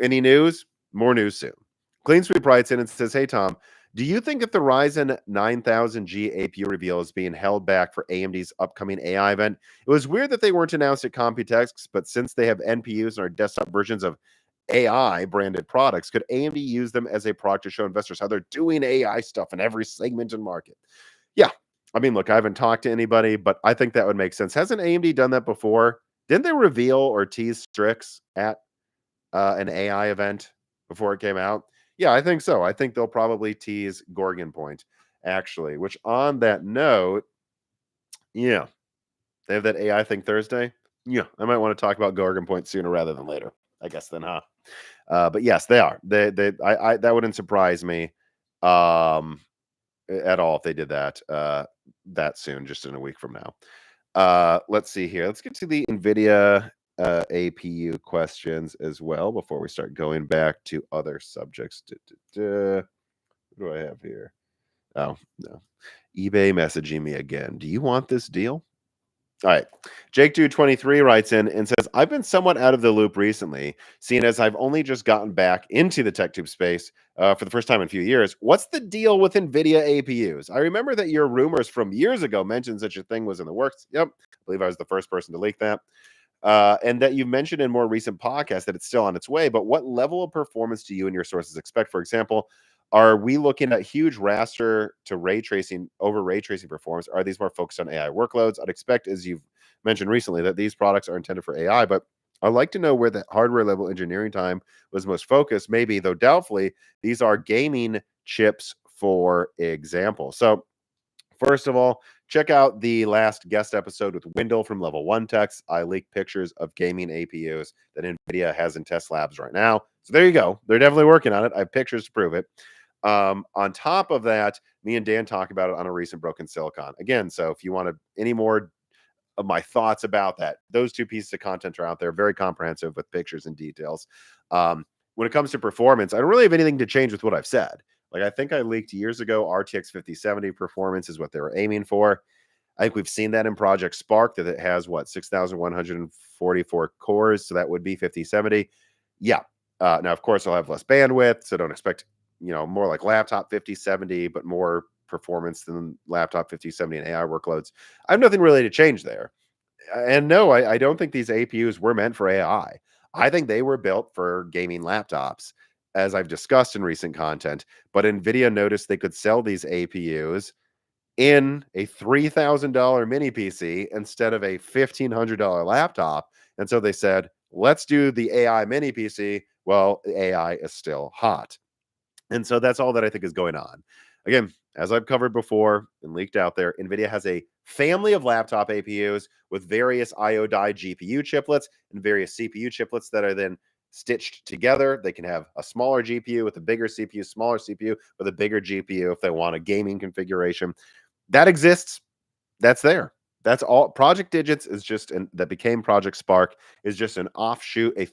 any news? More news soon. Clean Sweep writes in and says, "Hey, Tom, do you think that the Ryzen 9000G APU reveal is being held back for AMD's upcoming AI event? It was weird that they weren't announced at Computex, but since they have NPUs and are desktop versions of AI branded products, could AMD use them as a product to show investors how they're doing AI stuff in every segment and market?" Yeah. I mean, look, I haven't talked to anybody, but I think that would make sense. Hasn't AMD done that before? Didn't they reveal or tease Strix at an AI event before it came out? Yeah, I think so. I think they'll probably tease Gorgon Point, actually, which on that note, yeah, they have that AI thing Thursday. Yeah, I might want to talk about Gorgon Point sooner rather than later, I guess then, huh? But yes, they are. I that wouldn't surprise me at all if they did that soon, just in a week from now. Let's see here. Let's get to the Nvidia APU questions as well before we start going back to other subjects. What do I have here? Oh, no. eBay messaging me again. Do you want this deal? All right. Jake Dude 23 writes in and says, "I've been somewhat out of the loop recently, seeing as I've only just gotten back into the tech tube space for the first time in a few years. What's the deal with NVIDIA APUs? I remember that your rumors from years ago mentioned such a thing was in the works." Yep. I believe I was the first person to leak that. And that you've mentioned in more recent podcasts that it's still on its way. But what level of performance do you and your sources expect? For example, are we looking at huge raster to ray tracing performance? Are these more focused on AI workloads? I'd expect, as you've mentioned recently, that these products are intended for AI, but I'd like to know where the hardware level engineering time was most focused, maybe, though doubtfully, these are gaming chips, for example. So, first of all, check out the last guest episode with Wendell from Level 1 Techs. I leaked pictures of gaming APUs that NVIDIA has in test labs right now. So there you go. They're definitely working on it. I have pictures to prove it. On top of that, me and Dan talk about it on a recent Broken Silicon. Again, so if you want any more of my thoughts about that, those two pieces of content are out there, very comprehensive with pictures and details. When it comes to performance, I don't really have anything to change with what I've said. Like, I think I leaked years ago, RTX 5070 performance is what they were aiming for. I think we've seen that in Project Spark, that it has what, 6,144 cores. So that would be 5070. Yeah. Now, of course, I'll have less bandwidth. So don't expect, more like laptop 5070, but more performance than laptop 5070 and AI workloads. I have nothing really to change there. And no, I don't think these APUs were meant for AI. I think they were built for gaming laptops, as I've discussed in recent content. But NVIDIA noticed they could sell these APUs in a $3,000 mini PC instead of a $1,500 laptop. And so they said, let's do the AI mini PC. Well, the AI is still hot. And so that's all that I think is going on. Again, as I've covered before and leaked out there, NVIDIA has a family of laptop APUs with various IO die GPU chiplets and various CPU chiplets that are then stitched together. They can have a smaller GPU with a bigger CPU, smaller CPU with a bigger GPU if they want a gaming configuration. That exists. That's there. That's all. Project Digits is just that became Project Spark, is just an offshoot, a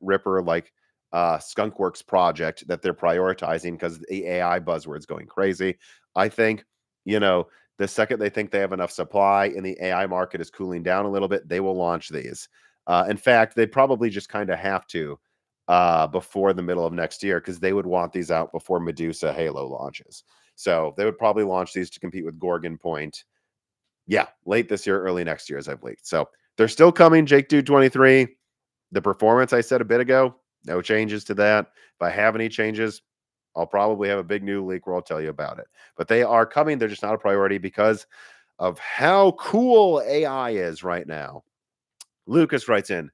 ripper like Skunkworks project that they're prioritizing because the AI buzzword's going crazy. I think, the second they think they have enough supply and the AI market is cooling down a little bit, they will launch these. In fact, they probably just kind of have to before the middle of next year, because they would want these out before Medusa Halo launches. So they would probably launch these to compete with Gorgon Point. Yeah, late this year, early next year, as I've leaked. So they're still coming, Jake Dude 23. The performance I said a bit ago, no changes to that. If I have any changes, I'll probably have a big new leak where I'll tell you about it. But they are coming. They're just not a priority because of how cool AI is right now. Lucas writes in,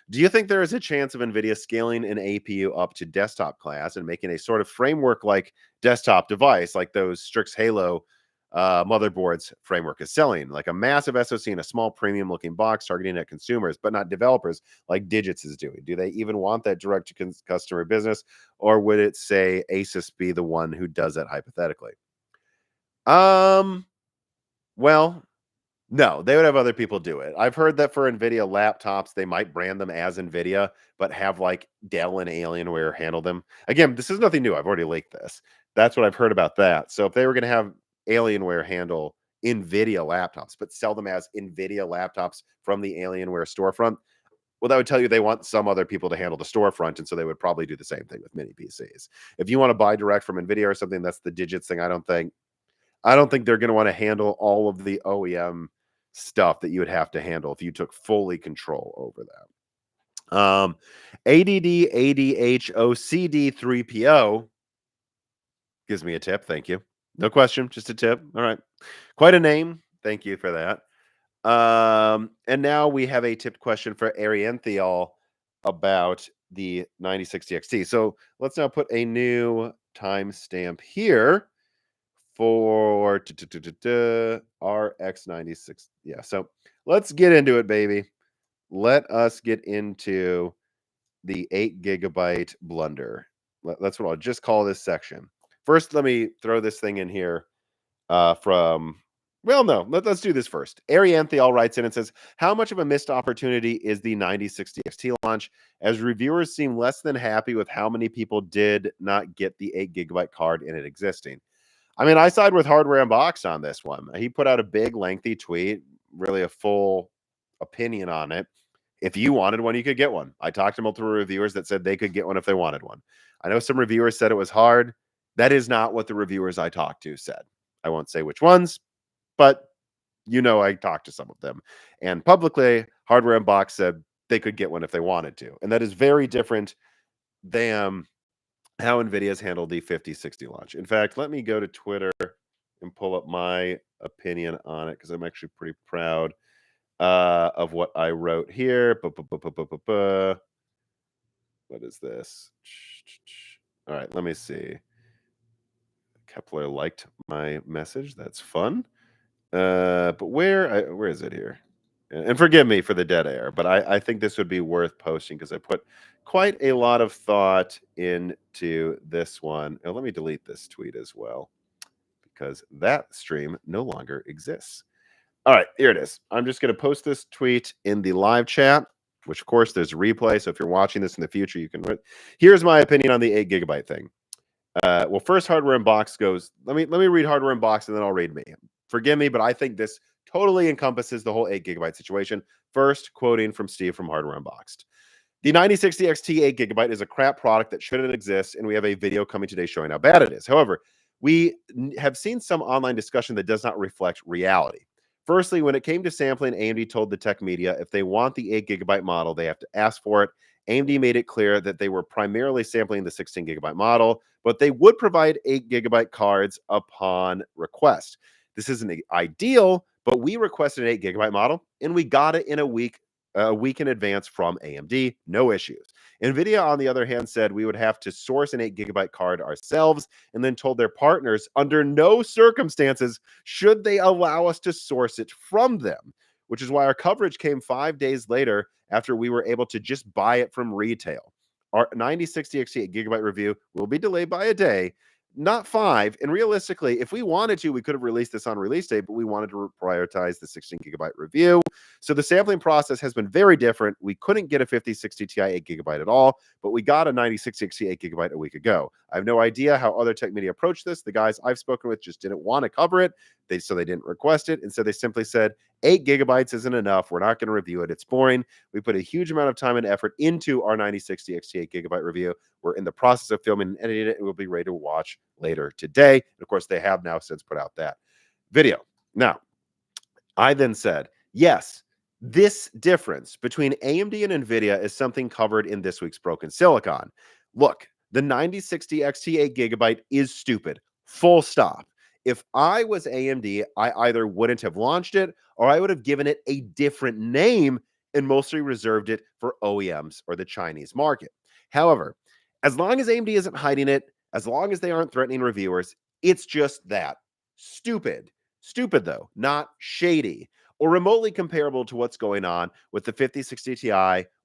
do you think there is a chance of NVIDIA scaling an APU up to desktop class and making a sort of framework like desktop device, like those Strix Halo motherboards framework is selling, like a massive SoC in a small premium looking box targeting at consumers, but not developers like Digits is doing? Do they even want that direct to customer business, or would it say Asus be the one who does that hypothetically? Well, no, they would have other people do it. I've heard that for NVIDIA laptops, they might brand them as NVIDIA, but have like Dell and Alienware handle them. Again, this is nothing new. I've already leaked this. That's what I've heard about that. So if they were going to have Alienware handle NVIDIA laptops, but sell them as NVIDIA laptops from the Alienware storefront, well, that would tell you they want some other people to handle the storefront. And so they would probably do the same thing with mini PCs. If you want to buy direct from NVIDIA or something, that's the Digits thing. I don't think they're going to want to handle all of the OEM stuff that you would have to handle if you took fully control over that. ADD ADHOCD 3PO gives me a tip. Thank you. No question, just a tip. All right. Quite a name. Thank you for that. And now we have a tipped question for Arianthial about the 9060 XT. So let's now put a new timestamp here for RX96. Yeah, so let's get into it, baby. Let us get into the 8 GB Blunder. That's what I'll just call this section. First, let me throw this thing in here from... Well, no, let's do this first. Arianthial writes in and says, how much of a missed opportunity is the 9060 XT launch, as reviewers seem less than happy with how many people did not get the 8 GB card in it existing? I mean, I side with Hardware Unboxed on this one. He put out a big, lengthy tweet, really a full opinion on it. If you wanted one, you could get one. I talked to multiple reviewers that said they could get one if they wanted one. I know some reviewers said it was hard. That is not what the reviewers I talked to said. I won't say which ones, but I talked to some of them. And publicly, Hardware Unboxed said they could get one if they wanted to. And that is very different than how NVIDIA's handled the 5060 launch. In fact, let me go to Twitter and pull up my opinion on it, because I'm actually pretty proud of what I wrote here. What is this? All right, let me see. Kepler liked my message. That's fun. But where is it here? And forgive me for the dead air, but I think this would be worth posting because I put quite a lot of thought into this one. Let me delete this tweet as well because that stream no longer exists. All right, here it is. I'm just going to post this tweet in the live chat, which of course there's a replay. So if you're watching this in the future, you can. Here's my opinion on the 8 GB thing. Well, first, Hardware Unboxed goes. Let me read Hardware Unboxed, and then I'll read me. Forgive me, but I think this totally encompasses the whole 8 GB situation. First, quoting from Steve from Hardware Unboxed. The 9060 XT 8 GB is a crap product that shouldn't exist, and we have a video coming today showing how bad it is. However, we have seen some online discussion that does not reflect reality. Firstly, when it came to sampling, AMD told the tech media if they want the 8 GB model, they have to ask for it. AMD made it clear that they were primarily sampling the 16 GB model, but they would provide 8 GB cards upon request. This isn't ideal, but we requested an 8 GB model, and we got it in a week in advance from AMD, no issues. Nvidia, on the other hand, said we would have to source an 8 GB card ourselves and then told their partners under no circumstances should they allow us to source it from them, which is why our coverage came 5 days later after we were able to just buy it from retail. Our 9060 XT 8 GB review will be delayed by a day, not 5. And realistically, if we wanted to, we could have released this on release day, but we wanted to prioritize the 16 GB review. So the sampling process has been very different. We couldn't get a 5060 Ti 8 GB at all, but we got a 9060 XT 8 GB a week ago. I have no idea how other tech media approached this. The guys I've spoken with just didn't want to cover it. So they didn't request it. And so they simply said, 8 GB isn't enough. We're not going to review it. It's boring. We put a huge amount of time and effort into our 9060 XT 8 GB review. We're in the process of filming and editing it, and we'll be ready to watch later today. And of course, they have now since put out that video. Now, I then said, yes, this difference between AMD and Nvidia is something covered in this week's Broken Silicon. Look, the 9060 XT 8 GB is stupid. Full stop. If I was AMD, I either wouldn't have launched it or I would have given it a different name and mostly reserved it for OEMs or the Chinese market. However, as long as AMD isn't hiding it, as long as they aren't threatening reviewers, it's just that. Stupid. Stupid, though, not shady or remotely comparable to what's going on with the 5060 Ti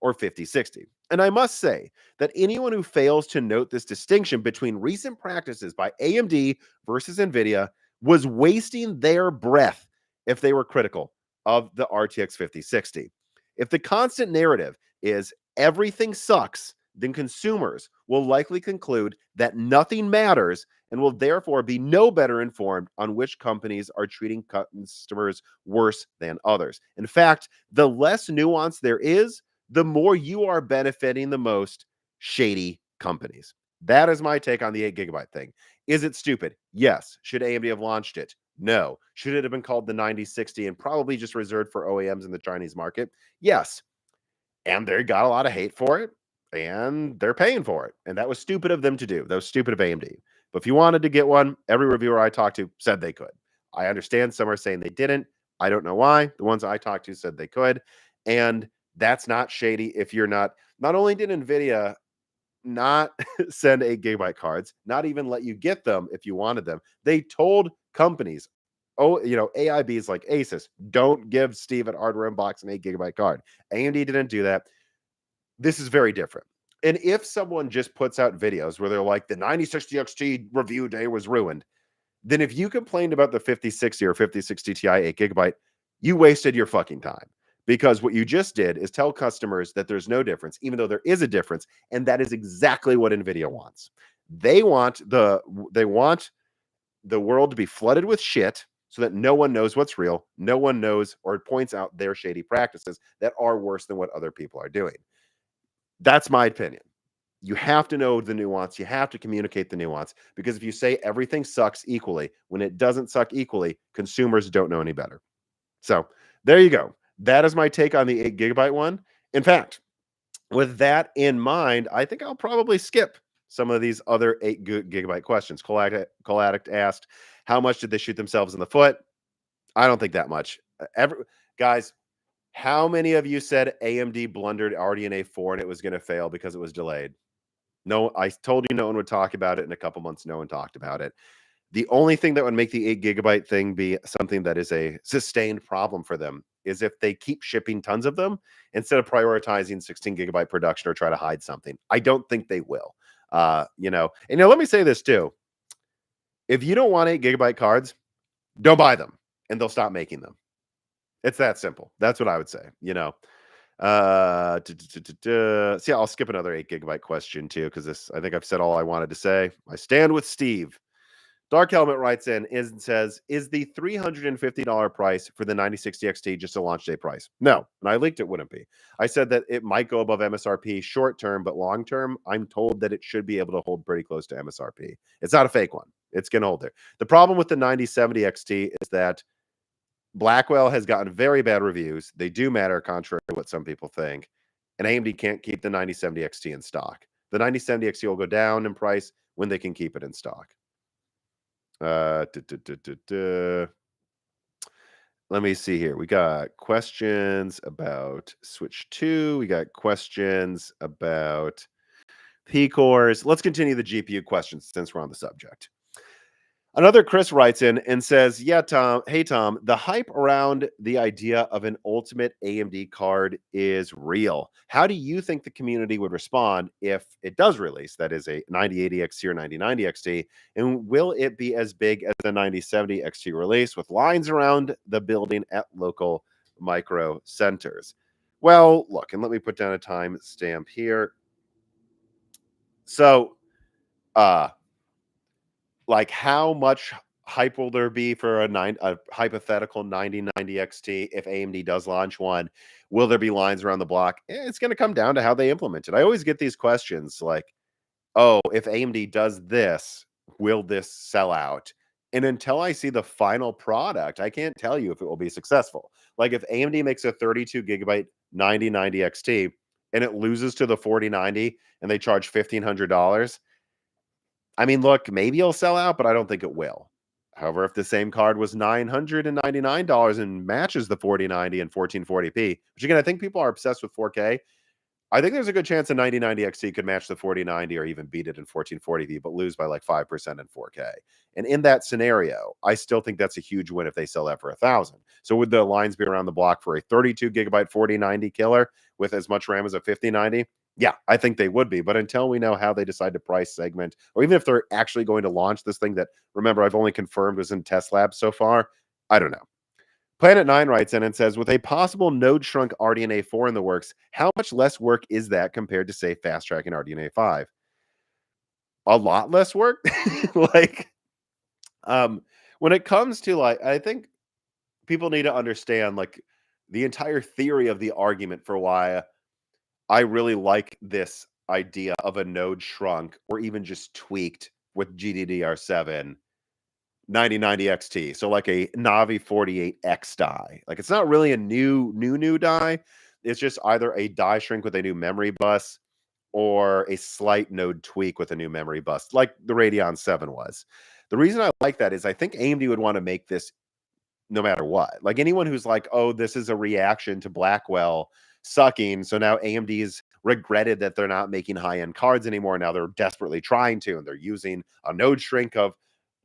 or 5060. And I must say that anyone who fails to note this distinction between recent practices by AMD versus Nvidia was wasting their breath if they were critical of the RTX 5060. If the constant narrative is everything sucks, then consumers will likely conclude that nothing matters and will therefore be no better informed on which companies are treating customers worse than others. In fact, the less nuance there is, the more you are benefiting the most shady companies. That is my take on the 8 GB thing. Is it stupid? Yes. Should AMD have launched it? No. Should it have been called the 9060 and probably just reserved for OEMs in the Chinese market? Yes. And they got a lot of hate for it, and they're paying for it. And that was stupid of them to do. That was stupid of AMD. But if you wanted to get one, every reviewer I talked to said they could. I understand some are saying they didn't. I don't know why. The ones I talked to said they could. And that's not shady if you're not only did Nvidia not send 8 GB cards, not even let you get them if you wanted them. They told companies, AIBs like Asus, don't give Steve at Hardware Unboxed an 8 GB card. AMD didn't do that. This is very different. And if someone just puts out videos where they're like, the 9060 XT review day was ruined, then if you complained about the 5060 or 5060 Ti 8 GB, you wasted your fucking time. Because what you just did is tell customers that there's no difference, even though there is a difference, and that is exactly what Nvidia wants. They want the world to be flooded with shit so that no one knows what's real, no one knows or points out their shady practices that are worse than what other people are doing. That's my opinion. You have to know the nuance. You have to communicate the nuance, because if you say everything sucks equally, when it doesn't suck equally, consumers don't know any better. So there you go. That is my take on the 8 GB one. In fact, with that in mind, I think I'll probably skip some of these other 8 GB questions. Cole Addict asked, how much did they shoot themselves in the foot? I don't think that much. Guys, How many of you said AMD blundered RDNA 4 and it was going to fail because it was delayed? No, I told you no one would talk about it. In a couple months, no one talked about it. The only thing that would make the 8 GB thing be something that is a sustained problem for them is if they keep shipping tons of them instead of prioritizing 16 GB production or try to hide something. I don't think they will. Let me say this too. If you don't want 8 GB cards, don't buy them and they'll stop making them. It's that simple. That's what I would say. See, I'll skip another 8 GB question too, because I think I've said all I wanted to say. I stand with Steve. Dark Helmet writes in and says, is the $350 price for the 9060 XT just a launch day price? No. And I leaked it wouldn't be. I said that it might go above MSRP short term, but long term, I'm told that it should be able to hold pretty close to MSRP. It's not a fake one. It's going to hold there. The problem with the 9070 XT is that Blackwell has gotten very bad reviews. They do matter, contrary to what some people think. And AMD can't keep the 9070 XT in stock. The 9070 XT will go down in price when they can keep it in stock. Let me see here. We got questions about Switch 2. We got questions about P-cores. Let's continue the GPU questions since we're on the subject. Another Chris writes in and says, yeah, Tom. Hey, Tom, the hype around the idea of an ultimate AMD card is real. How do you think the community would respond if it does release? That is a 9080 XT or 9090 XT. And will it be as big as the 9070 XT release with lines around the building at local micro centers? Well, look, and let me put down a time stamp here. So, like, how much hype will there be for a hypothetical 9090 XT if AMD does launch one? Will there be lines around the block? It's going to come down to how they implement it. I always get these questions like, oh, if AMD does this, will this sell out? And until I see the final product, I can't tell you if it will be successful. Like, if AMD makes a 32 GB 9090 XT and it loses to the 4090 and they charge $1,500, I mean, look, maybe it'll sell out, but I don't think it will. However, if the same card was $999 and matches the 4090 and 1440p, which again, I think people are obsessed with 4K. I think there's a good chance the 9090 XT could match the 4090 or even beat it in 1440p, but lose by like 5% in 4K. And in that scenario, I still think that's a huge win if they sell that for 1,000. So would the lines be around the block for a 32 GB 4090 killer with as much RAM as a 5090? Yeah, I think they would be. But until we know how they decide to price segment, or even if they're actually going to launch this thing that, remember, I've only confirmed was in test labs so far, I don't know. Planet 9 writes in and says, with a possible node shrunk RDNA 4 in the works, how much less work is that compared to, say, fast tracking RDNA 5? A lot less work. Like, when it comes to, like, I think people need to understand, like, the entire theory of the argument for why I really like this idea of a node shrunk or even just tweaked with GDDR7 9090 XT. So like a Navi 48X die. Like, it's not really a new die. It's just either a die shrink with a new memory bus or a slight node tweak with a new memory bus, like the Radeon 7 was. The reason I like that is I think AMD would want to make this no matter what. Like, anyone who's like, oh, this is a reaction to Blackwell sucking, so now AMD's regretted that they're not making high-end cards anymore. Now they're desperately trying to, and they're using a node shrink of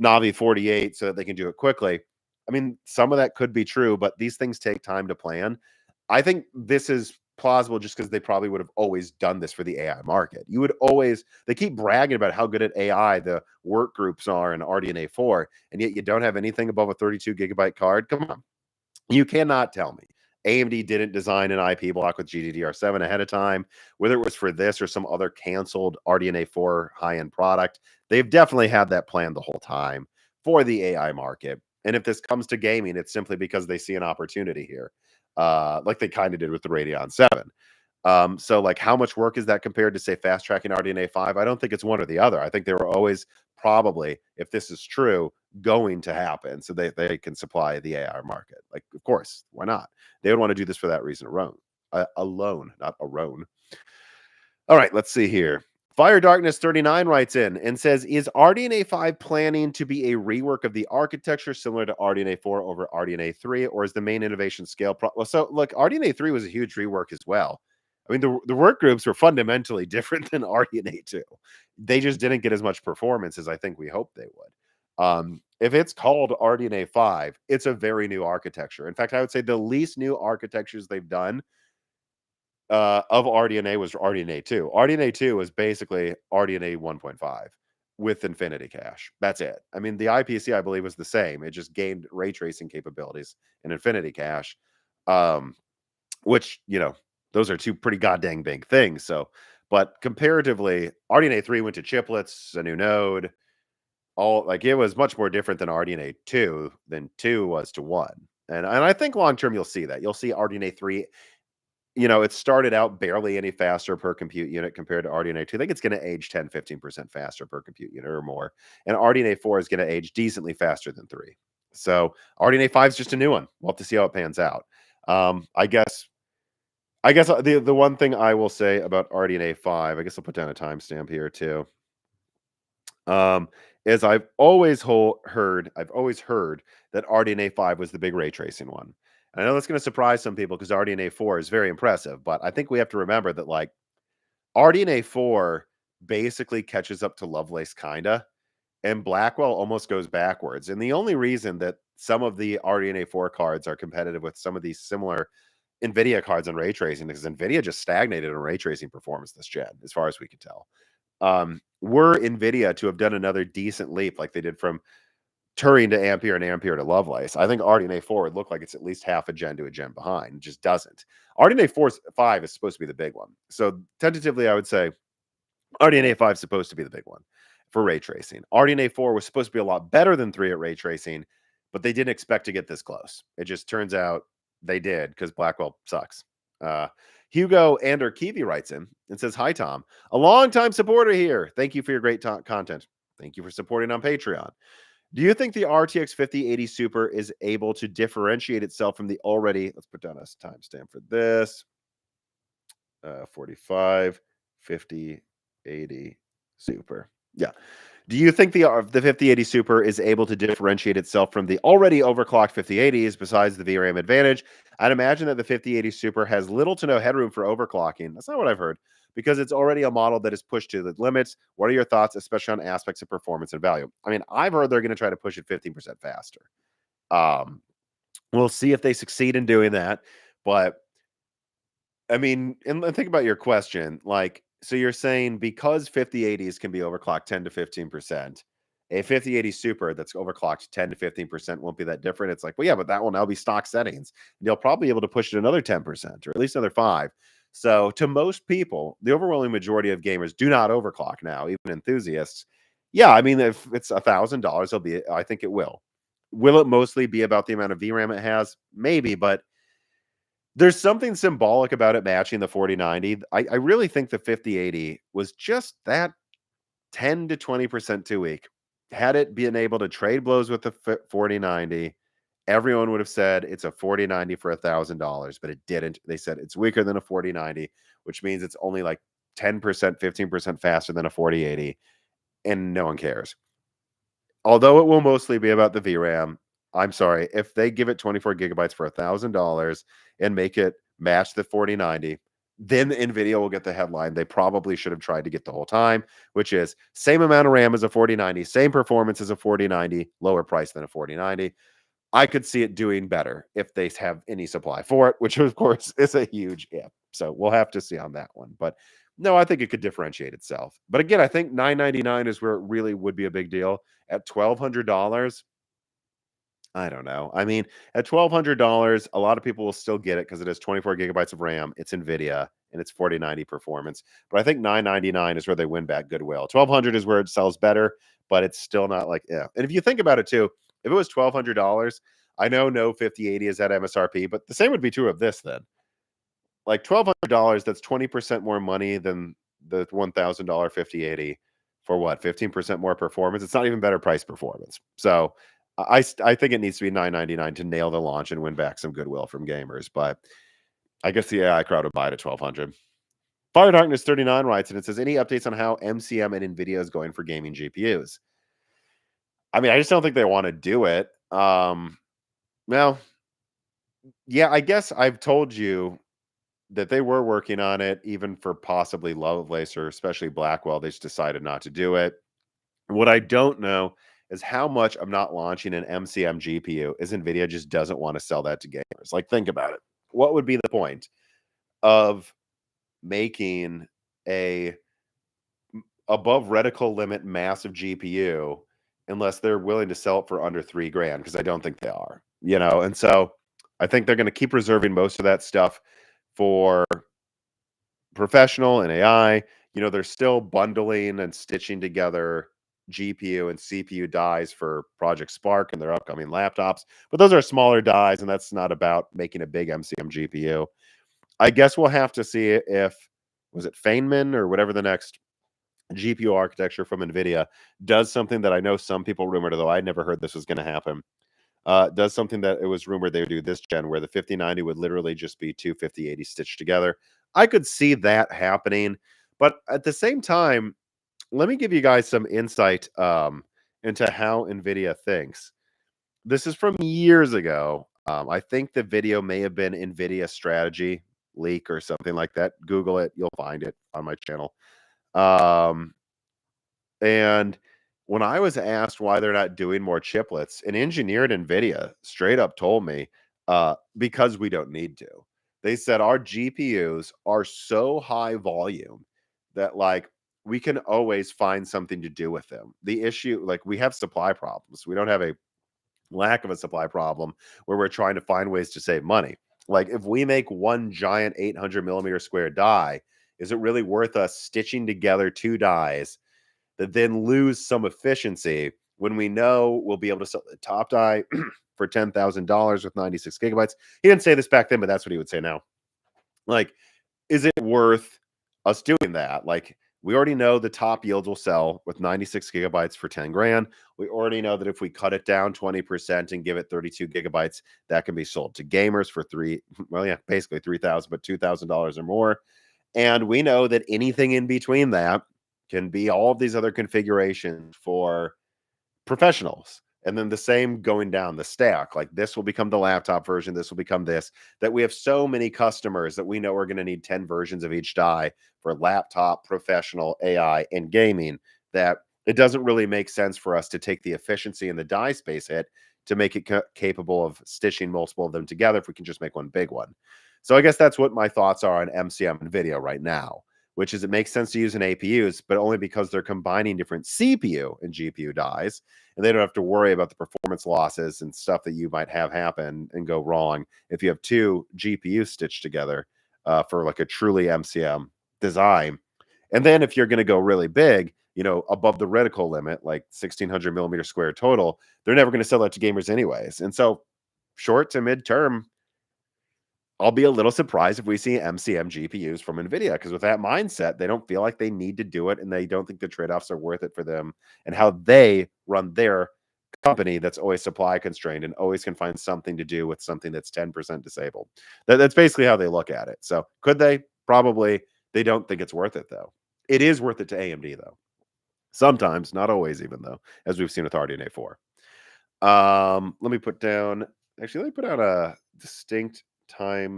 Navi 48 so that they can do it quickly. I mean, some of that could be true, but these things take time to plan. I think this is plausible just because they probably would have always done this for the AI market. You would always, they keep bragging about how good at AI the work groups are in RDNA 4, and yet you don't have anything above a 32 GB card. Come on. You cannot tell me AMD didn't design an IP block with GDDR7 ahead of time, whether it was for this or some other canceled RDNA 4 high-end product. They've definitely had that plan the whole time for the AI market. And if this comes to gaming, it's simply because they see an opportunity here, like they kind of did with the Radeon 7. So, like, how much work is that compared to, say, fast tracking RDNA 5? I don't think it's one or the other. I think they were always probably, if this is true, going to happen so they can supply the AI market. Like, of course, why not? They would want to do this for that reason alone, not alone. All right, let's see here. Fire Darkness 39 writes in and says, "Is RDNA 5 planning to be a rework of the architecture similar to RDNA 4 over RDNA 3, or is the main innovation scale?" Well, so look, RDNA 3 was a huge rework as well. I mean, the work groups were fundamentally different than RDNA 2. They just didn't get as much performance as I think we hoped they would. If it's called RDNA 5, it's a very new architecture. In fact, I would say the least new architectures they've done of RDNA was RDNA 2. RDNA 2 was basically RDNA 1.5 with infinity cache. That's it. I mean, the IPC, I believe, was the same. It just gained ray tracing capabilities and infinity cache, which, those are two pretty goddamn big things. So, but comparatively, RDNA 3 went to chiplets, a new node, it was much more different than RDNA 2 than 2 was to 1. And I think long term you'll see that. You'll see RDNA 3, it started out barely any faster per compute unit compared to RDNA 2. I think it's going to age 10, 15% faster per compute unit or more. And RDNA 4 is going to age decently faster than 3. So RDNA 5 is just a new one. We'll have to see how it pans out. I guess the one thing I will say about RDNA 5, I guess I'll put down a timestamp here too. Is I've always heard that RDNA 5 was the big ray tracing one. And I know that's going to surprise some people because RDNA 4 is very impressive, but I think we have to remember that RDNA 4 basically catches up to Lovelace kinda, and Blackwell almost goes backwards. And the only reason that some of the RDNA 4 cards are competitive with some of these similar Nvidia cards on ray tracing is Nvidia just stagnated in ray tracing performance this gen, as far as we can tell. Were Nvidia to have done another decent leap like they did from Turing to Ampere and Ampere to Lovelace, I think RDNA 4 would look like it's at least half a gen to a gen behind. It just doesn't. RDNA 5 is supposed to be the big one. So tentatively, I would say RDNA 5 is supposed to be the big one for ray tracing. RDNA 4 was supposed to be a lot better than 3 at ray tracing, but they didn't expect to get this close. It just turns out they did because Blackwell sucks. Hugo Kiwi writes in and says, "Hi, Tom. A longtime supporter here. Thank you for your great content. Thank you for supporting on Patreon. Do you think the RTX 5080 Super is able to differentiate itself from the already," let's put down a timestamp for this, 45, 5080 Super. Yeah. Do you think the 5080 Super is able to differentiate itself from the already overclocked 5080s besides the VRAM advantage? I'd imagine that the 5080 Super has little to no headroom for overclocking. That's not what I've heard, because it's already a model that is pushed to the limits. What are your thoughts, especially on aspects of performance and value? I mean, I've heard they're going to try to push it 15% faster. We'll see if they succeed in doing that. But I mean, and think about your question. So you're saying because 5080s can be overclocked 10 to 15%, a 5080 Super that's overclocked 10 to 15% won't be that different. It's like, well, yeah, but that will now be stock settings. They'll probably be able to push it another 10% or at least another 5. So to most people, the overwhelming majority of gamers do not overclock now, even enthusiasts. Yeah, I mean, if it's $1,000, I think it will. Will it mostly be about the amount of VRAM it has? Maybe, but there's something symbolic about it matching the 4090. I really think the 5080 was just that 10 to 20% too weak. Had it been able to trade blows with the 4090, everyone would have said it's a 4090 for $1,000, but it didn't. They said it's weaker than a 4090, which means it's only like 10%, 15% faster than a 4080, and no one cares. Although it will mostly be about the VRAM, I'm sorry, if they give it 24 gigabytes for $1,000 and make it match the 4090, then Nvidia will get the headline they probably should have tried to get the whole time, which is same amount of RAM as a 4090, same performance as a 4090, lower price than a 4090. I could see it doing better if they have any supply for it, which of course is a huge if. So we'll have to see on that one. But no, I think it could differentiate itself. But again, I think $999 is where it really would be a big deal. At $1,200, I don't know. I mean, at $1,200, a lot of people will still get it because it has 24 gigabytes of RAM. It's NVIDIA and it's 4090 performance. But I think $999 is where they win back goodwill. $1,200 is where it sells better, but it's still not yeah. And if you think about it too, if it was $1,200, I know no 5080 is at MSRP, but the same would be true of this then. Like $1,200, that's 20% more money than the $1,000 5080 for what? 15% more performance. It's not even better price performance. So I think it needs to be $999 to nail the launch and win back some goodwill from gamers. But I guess the AI crowd would buy it at $1,200. Fire Darkness 39 writes, and it says, any updates on how MCM and Nvidia is going for gaming GPUs? I mean, I just don't think they want to do it. Well, yeah, I guess I've told you that they were working on it, even for possibly Lovelace or especially Blackwell. They just decided not to do it. What I don't know is how much of not launching an MCM GPU is Nvidia just doesn't want to sell that to gamers. Like, think about it. What would be the point of making a above reticle limit massive GPU unless they're willing to sell it for under 3 grand? Because I don't think they are, and so I think they're going to keep reserving most of that stuff for professional and AI. They're still bundling and stitching together GPU and CPU dies for Project Spark and their upcoming laptops, but those are smaller dies, and that's not about making a big MCM GPU. I guess we'll have to see if, was it Feynman or whatever the next GPU architecture from Nvidia does something that I know some people rumored, although I never heard this was going to happen. Does something that it was rumored they would do this gen, where the 5090 would literally just be two 5080 stitched together. I could see that happening, but at the same time, let me give you guys some insight into how Nvidia thinks. This is from years ago. I think the video may have been Nvidia strategy leak or something like that. Google it, you'll find it on my channel. And when I was asked why they're not doing more chiplets, an engineer at Nvidia straight up told me, because we don't need to. They said our GPUs are so high volume that, like, we can always find something to do with them. The issue, like, we have supply problems. We don't have a lack of a supply problem where we're trying to find ways to save money. Like, if we make one giant 800 millimeter square die, is it really worth us stitching together two dies that then lose some efficiency when we know we'll be able to sell the top die for $10,000 with 96 gigabytes? He didn't say this back then, but that's what he would say now. Like, is it worth us doing that? Like, we already know the top yields will sell with 96 gigabytes for 10 grand. We already know that if we cut it down 20% and give it 32 gigabytes, that can be sold to gamers for basically 3,000, but $2,000 or more. And we know that anything in between that can be all of these other configurations for professionals. And then the same going down the stack. Like, this will become the laptop version. This will become this. That we have so many customers that we know are going to need 10 versions of each die for laptop, professional, AI, and gaming, that it doesn't really make sense for us to take the efficiency and the die space hit to make it capable of stitching multiple of them together if we can just make one big one. So I guess that's what my thoughts are on MCM and video right now, which is it makes sense to use an APUs, but only because they're combining different CPU and GPU dies, and they don't have to worry about the performance losses and stuff that you might have happen and go wrong if you have two GPUs stitched together for like a truly MCM design. And then if you're going to go really big, above the reticle limit, like 1600 millimeter square total, they're never going to sell that to gamers anyways. And so short to midterm, I'll be a little surprised if we see MCM GPUs from Nvidia, because with that mindset, they don't feel like they need to do it, and they don't think the trade-offs are worth it for them and how they run their company that's always supply constrained and always can find something to do with something that's 10% disabled. That's basically how they look at it. So could they? Probably. They don't think it's worth it, though. It is worth it to AMD, though. Sometimes, not always, even though, as we've seen with RDNA 4. Let me put down a distinct time.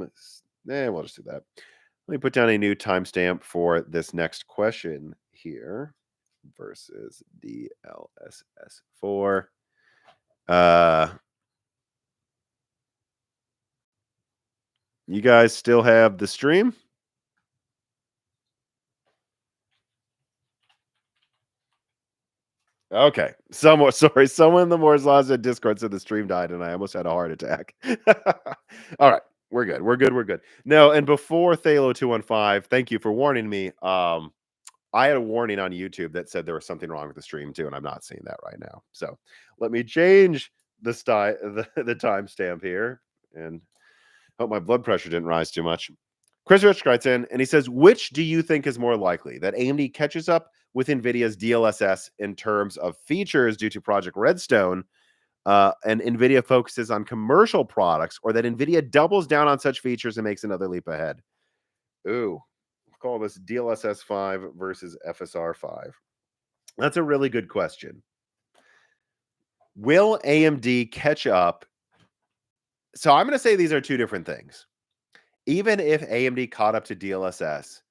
We'll just do that. Let me put down a new timestamp for this next question here versus DLSS 4. You guys still have the stream? Okay. Someone in the Moore's Law said Discord said the stream died and I almost had a heart attack. All right. We're good. No, and before Thalo215, thank you for warning me. I had a warning on YouTube that said there was something wrong with the stream too, and I'm not seeing that right now. So let me change the timestamp here and hope my blood pressure didn't rise too much. Chris Rich writes in and he says, which do you think is more likely, that AMD catches up with NVIDIA's DLSS in terms of features due to Project Redstone, and NVIDIA focuses on commercial products, or that NVIDIA doubles down on such features and makes another leap ahead? Ooh, call this DLSS 5 versus FSR 5. That's a really good question. Will AMD catch up? So I'm going to say these are two different things. Even if AMD caught up to DLSS,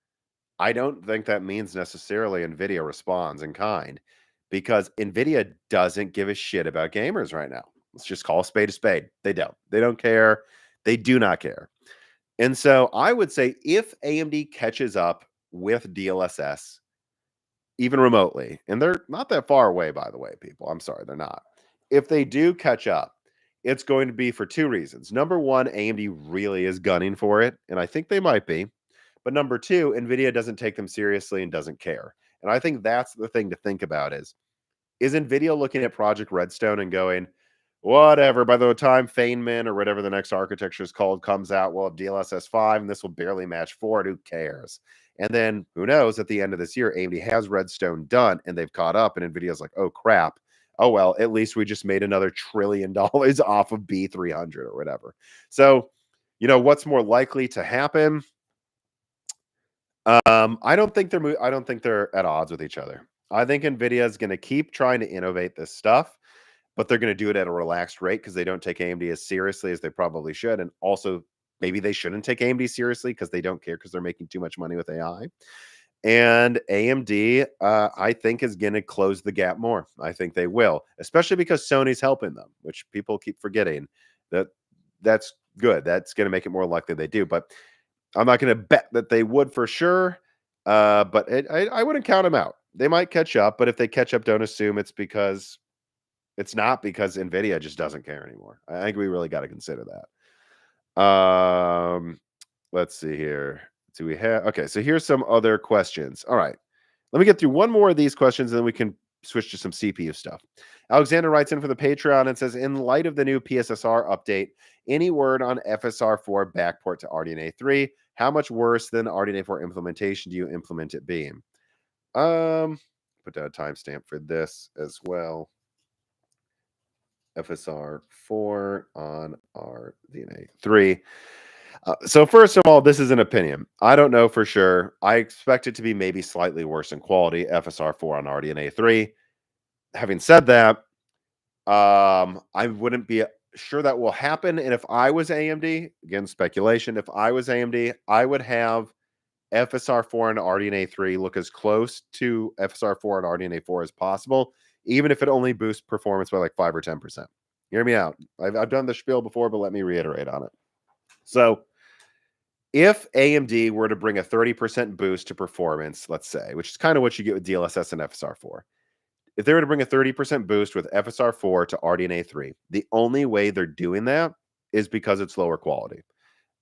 I don't think that means necessarily Nvidia responds in kind, because Nvidia doesn't give a shit about gamers right now. Let's just call a spade a spade. They don't. They don't care. They do not care. And so I would say if AMD catches up with DLSS, even remotely, and they're not that far away, by the way, people. I'm sorry, they're not. If they do catch up, it's going to be for two reasons. Number one, AMD really is gunning for it, and I think they might be. But number two, Nvidia doesn't take them seriously and doesn't care. And I think that's the thing to think about is Nvidia looking at Project Redstone and going, whatever, by the time Feynman or whatever the next architecture is called comes out, we'll have DLSS 5 and this will barely match 4. Who cares? And then who knows, at the end of this year, AMD has Redstone done and they've caught up and Nvidia's like, oh crap. Oh, well, at least we just made another $1 trillion off of B300 or whatever. So, what's more likely to happen? I don't think they're at odds with each other. I think Nvidia is going to keep trying to innovate this stuff, but they're going to do it at a relaxed rate because they don't take AMD as seriously as they probably should. And also, maybe they shouldn't take AMD seriously because they don't care because they're making too much money with AI. And AMD, I think, is going to close the gap more. I think they will, especially because Sony's helping them, which people keep forgetting. That's good. That's going to make it more likely they do. But I'm not going to bet that they would for sure. But I wouldn't count them out. They might catch up, but if they catch up, don't assume it's not because Nvidia just doesn't care anymore. I think we really got to consider that. Let's see here. Do we have? Okay, so here's some other questions. All right, let me get through one more of these questions, and then we can switch to some CPU stuff. Alexander writes in for the Patreon and says, in light of the new PSSR update, any word on FSR4 backport to RDNA 3? How much worse than RDNA 4 implementation do you implement it being? Put down a timestamp for this as well. FSR4 on RDNA 3. So first of all, this is an opinion. I don't know for sure. I expect it to be maybe slightly worse in quality, FSR4 on RDNA 3. Having said that, I wouldn't be sure that will happen. And if I was AMD, again, speculation, if I was AMD, I would have FSR4 and RDNA 3 look as close to FSR4 and RDNA 4 as possible, even if it only boosts performance by like 5 or 10%. Hear me out. I've done the spiel before, but let me reiterate on it. So if AMD were to bring a 30% boost to performance, let's say, which is kind of what you get with DLSS and FSR4, if they were to bring a 30% boost with FSR4 to RDNA 3, the only way they're doing that is because it's lower quality.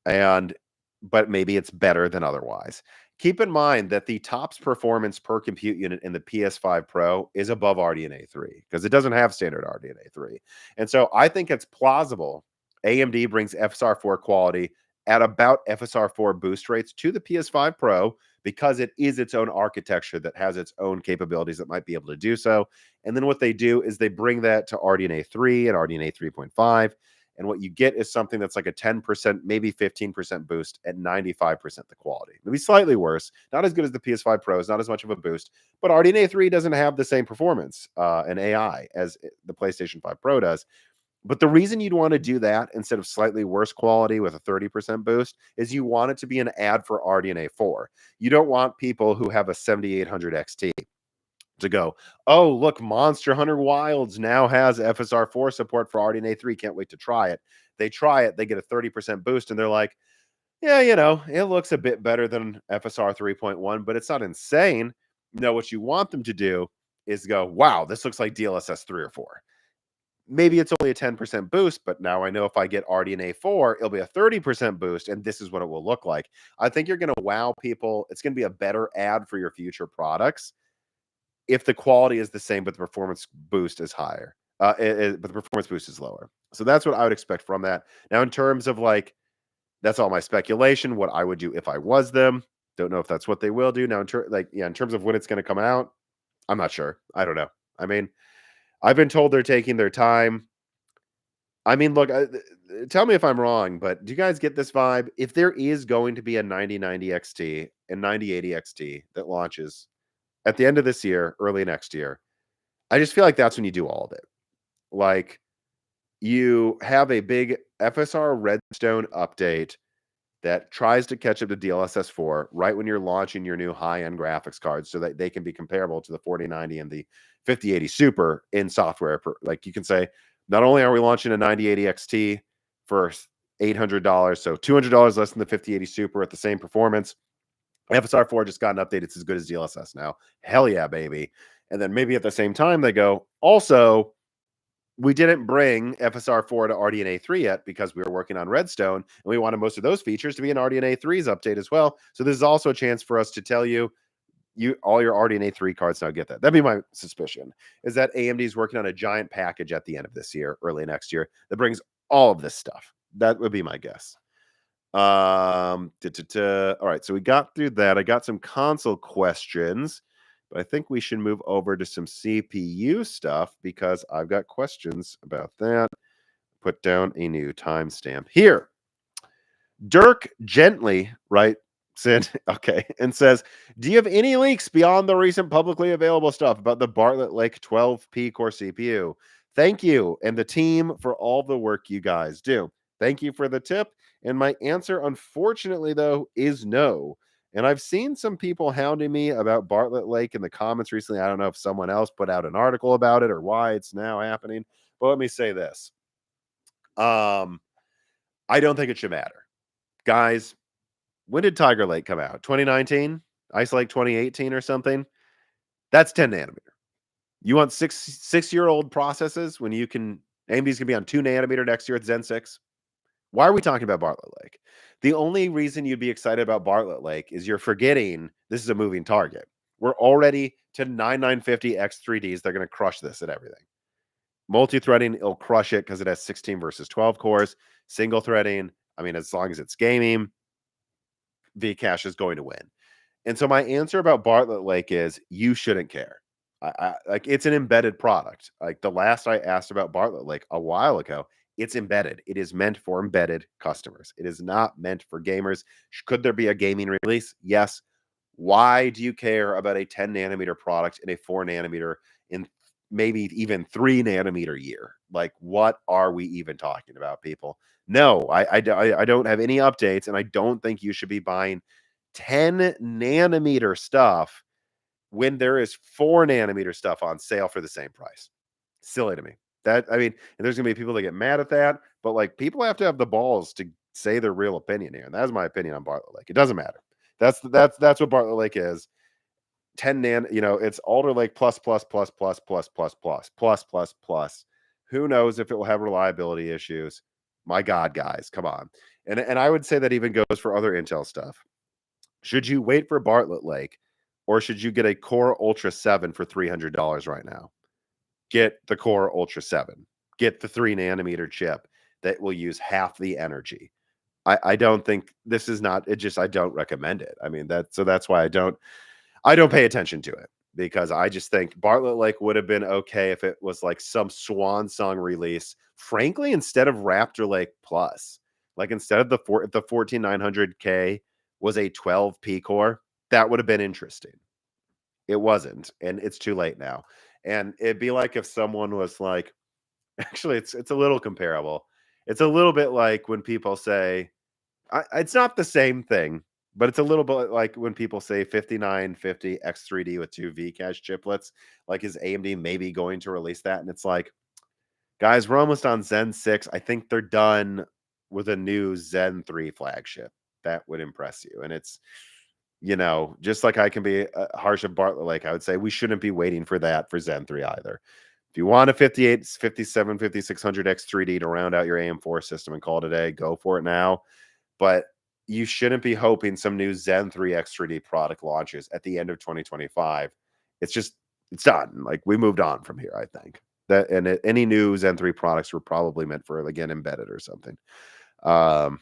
But maybe it's better than otherwise. Keep in mind that the TOPS performance per compute unit in the PS5 Pro is above RDNA 3 because it doesn't have standard RDNA 3. And so I think it's plausible AMD brings FSR4 quality at about FSR4 boost rates to the PS5 Pro because it is its own architecture that has its own capabilities that might be able to do so. And then what they do is they bring that to RDNA 3 and RDNA 3.5. And what you get is something that's like a 10%, maybe 15% boost at 95% the quality. Maybe slightly worse, not as good as the PS5 Pros, not as much of a boost, but RDNA 3 doesn't have the same performance and AI as the PlayStation 5 Pro does. But the reason you'd want to do that instead of slightly worse quality with a 30% boost is you want it to be an ad for RDNA 4. You don't want people who have a 7800 XT to go, oh, look, Monster Hunter Wilds now has FSR4 support for RDNA 3. Can't wait to try it. They try it, they get a 30% boost, and they're like, yeah, it looks a bit better than FSR 3.1, but it's not insane. No, what you want them to do is go, wow, this looks like DLSS 3 or 4. Maybe it's only a 10% boost, but now I know if I get RDNA 4, it'll be a 30% boost, and this is what it will look like. I think you're going to wow people. It's going to be a better ad for your future products if the quality is the same, but the performance boost is higher. But the performance boost is lower. So that's what I would expect from that. Now, in terms of that's all my speculation, what I would do if I was them. Don't know if that's what they will do. Now, in terms of when it's going to come out, I'm not sure. I don't know. I mean, I've been told they're taking their time. I mean, look, tell me if I'm wrong, but do you guys get this vibe? If there is going to be a 9090 XT and 9080 XT that launches at the end of this year, early next year, I just feel like that's when you do all of it. Like, you have a big FSR Redstone update that tries to catch up to DLSS 4 right when you're launching your new high-end graphics cards so that they can be comparable to the 4090 and the 5080 Super in software. Like, you can say, not only are we launching a 9080 XT for $800, so $200 less than the 5080 Super at the same performance. FSR 4 just got an update. It's as good as DLSS now. Hell yeah, baby. And then maybe at the same time, they go, also, we didn't bring FSR 4 to RDNA 3 yet because we were working on Redstone, and we wanted most of those features to be in RDNA 3's update as well. So this is also a chance for us to tell you, all your RDNA 3 cards now get that. That'd be my suspicion, is that AMD is working on a giant package at the end of this year, early next year, that brings all of this stuff. That would be my guess. All right, so we got through that. I got some console questions, but I think we should move over to some CPU stuff because I've got questions about that. Put down a new timestamp here. Dirk Gently writes in, okay, and says, do you have any leaks beyond the recent publicly available stuff about the Bartlett Lake 12P core CPU? Thank you and the team for all the work you guys do. Thank you for the tip. And my answer, unfortunately, though, is no. And I've seen some people hounding me about Bartlett Lake in the comments recently. I don't know if someone else put out an article about it or why it's now happening. But let me say this. I don't think it should matter. Guys, when did Tiger Lake come out? 2019? Ice Lake 2018 or something? That's 10 nanometer. You want six-year-old processes when you can, AMD's going to be on 2 nanometer next year at Zen 6? Why are we talking about Bartlett Lake? The only reason you'd be excited about Bartlett Lake is you're forgetting this is a moving target. We're already to 9950 X3Ds. They're going to crush this at everything. Multi-threading, it'll crush it because it has 16 versus 12 cores. Single threading, I mean, as long as it's gaming, Vcache is going to win. And so my answer about Bartlett Lake is you shouldn't care. Like, it's an embedded product. Like, the last I asked about Bartlett Lake a while ago, it's embedded. It is meant for embedded customers. It is not meant for gamers. Could there be a gaming release? Yes. Why do you care about a 10 nanometer product in a 4 nanometer in maybe even 3 nanometer year? Like, what are we even talking about, people? No, I don't have any updates, and I don't think you should be buying 10 nanometer stuff when there is 4 nanometer stuff on sale for the same price. Silly to me. That, I mean, and there's gonna be people that get mad at that, but like, people have to have the balls to say their real opinion here, and that's my opinion on Bartlett Lake. It doesn't matter. That's what Bartlett Lake is. 10 it's Alder Lake plus plus plus plus plus plus plus plus plus plus. Who knows if it will have reliability issues? My God, guys, come on. And I would say that even goes for other Intel stuff. Should you wait for Bartlett Lake, or should you get a Core Ultra 7 for $300 right now? Get the Core Ultra 7. Get the 3 nanometer chip that will use half the energy. I don't think this is not, it just, I don't recommend it. I mean, that's why I don't pay attention to it, because I just think Bartlett Lake would have been okay if it was like some swan song release, frankly, instead of Raptor Lake Plus. Like, instead of if the 14900K was a 12P core, that would have been interesting. It wasn't, and it's too late now. And it'd be like if someone was like, actually, it's a little comparable. It's a little bit like when people say, it's not the same thing, but it's a little bit like when people say 5950 X3D with 2 Vcache chiplets. Like, is AMD maybe going to release that? And it's like, guys, we're almost on Zen 6. I think they're done with a new Zen 3 flagship. That would impress you. And it's, just like I can be harsh at Bartlett Lake, I would say we shouldn't be waiting for that for Zen 3 either. If you want a 58, 57, 5600 X3D to round out your AM4 system and call it a day, go for it now. But you shouldn't be hoping some new Zen 3 X3D product launches at the end of 2025. It's done. Like, we moved on from here, I think. Any new Zen 3 products were probably meant for, again, embedded or something. All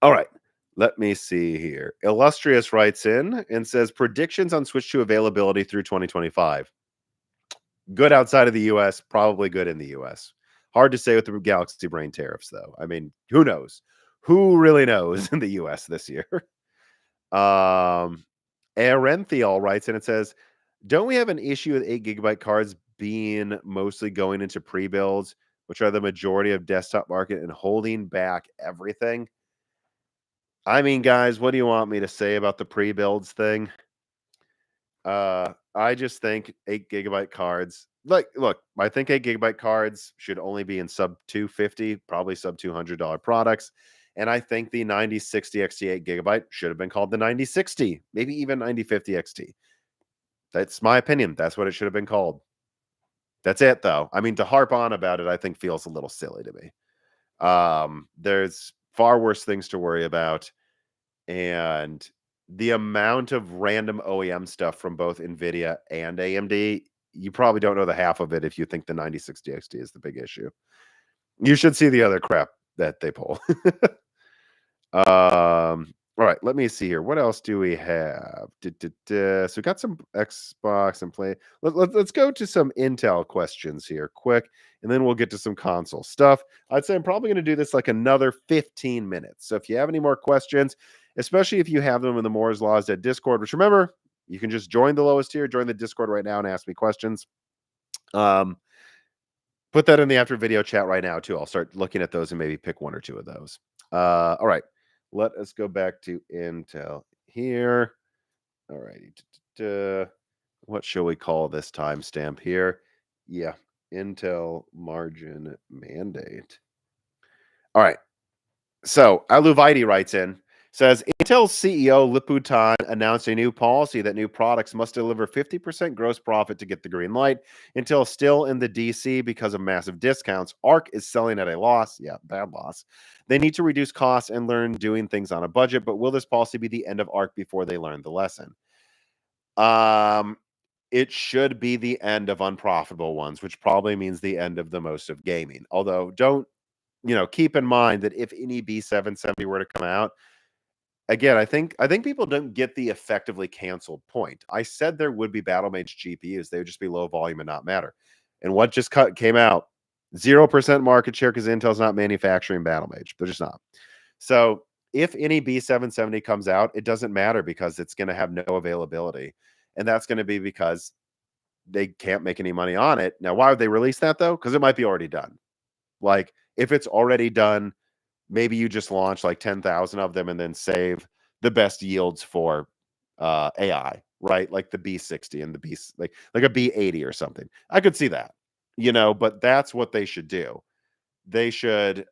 right. Let me see here. Illustrious writes in and says, predictions on Switch 2 availability through 2025. Good outside of the US, probably good in the US. Hard to say with the Galaxy Brain tariffs, though. I mean, who knows? Who really knows in the US this year? Arenthial writes and it says, don't we have an issue with 8 GB cards being mostly going into pre-builds, which are the majority of desktop market, and holding back everything? I mean, guys, what do you want me to say about the pre-builds thing? I just think 8 GB cards. Like, look, I think 8 GB cards should only be in sub 250, probably sub $200 products. And I think the 9060 XT 8 GB should have been called the 9060, maybe even 9050 XT. That's my opinion. That's what it should have been called. That's it, though. I mean, to harp on about it, I think feels a little silly to me. There's far worse things to worry about. And the amount of random OEM stuff from both Nvidia and AMD, you probably don't know the half of it if you think the 9060 XT is the big issue. You should see the other crap that they pull. All right, let me see here. What else do we have? So we got some Xbox and play. Let's go to some Intel questions here quick, and then we'll get to some console stuff. I'd say I'm probably going to do this like another 15 minutes. So if you have any more questions, especially if you have them in the Moore's Laws at Discord, which remember, you can just join the lowest tier, join the Discord right now and ask me questions. Put that in the after video chat right now too. I'll start looking at those and maybe pick one or two of those. All right. Let us go back to Intel here. All righty. What shall we call this timestamp here? Yeah, Intel margin mandate. All right. So Aluvite writes in, says Intel's CEO Liputan announced a new policy that new products must deliver 50% gross profit to get the green light. Intel still in the DC because of massive discounts. ARC is selling at a loss. Yeah, bad loss. They need to reduce costs and learn doing things on a budget, but will this policy be the end of ARC before they learn the lesson? It should be the end of unprofitable ones, which probably means the end of the most of gaming. Although don't, keep in mind that if any B770 were to come out, again, I think people don't get the effectively canceled point. I said there would be battle mage GPUs. They would just be low volume and not matter. And what just came out, 0% market share because Intel's not manufacturing battle mage. They're just not. So if any B770 comes out, it doesn't matter because it's going to have no availability. And that's going to be because they can't make any money on it. Now, why would they release that though? Because it might be already done. Like if it's already done, maybe you just launch like 10,000 of them and then save the best yields for AI, right? Like the B60 and the B, like a B80 or something. I could see that, but that's what they should do. They should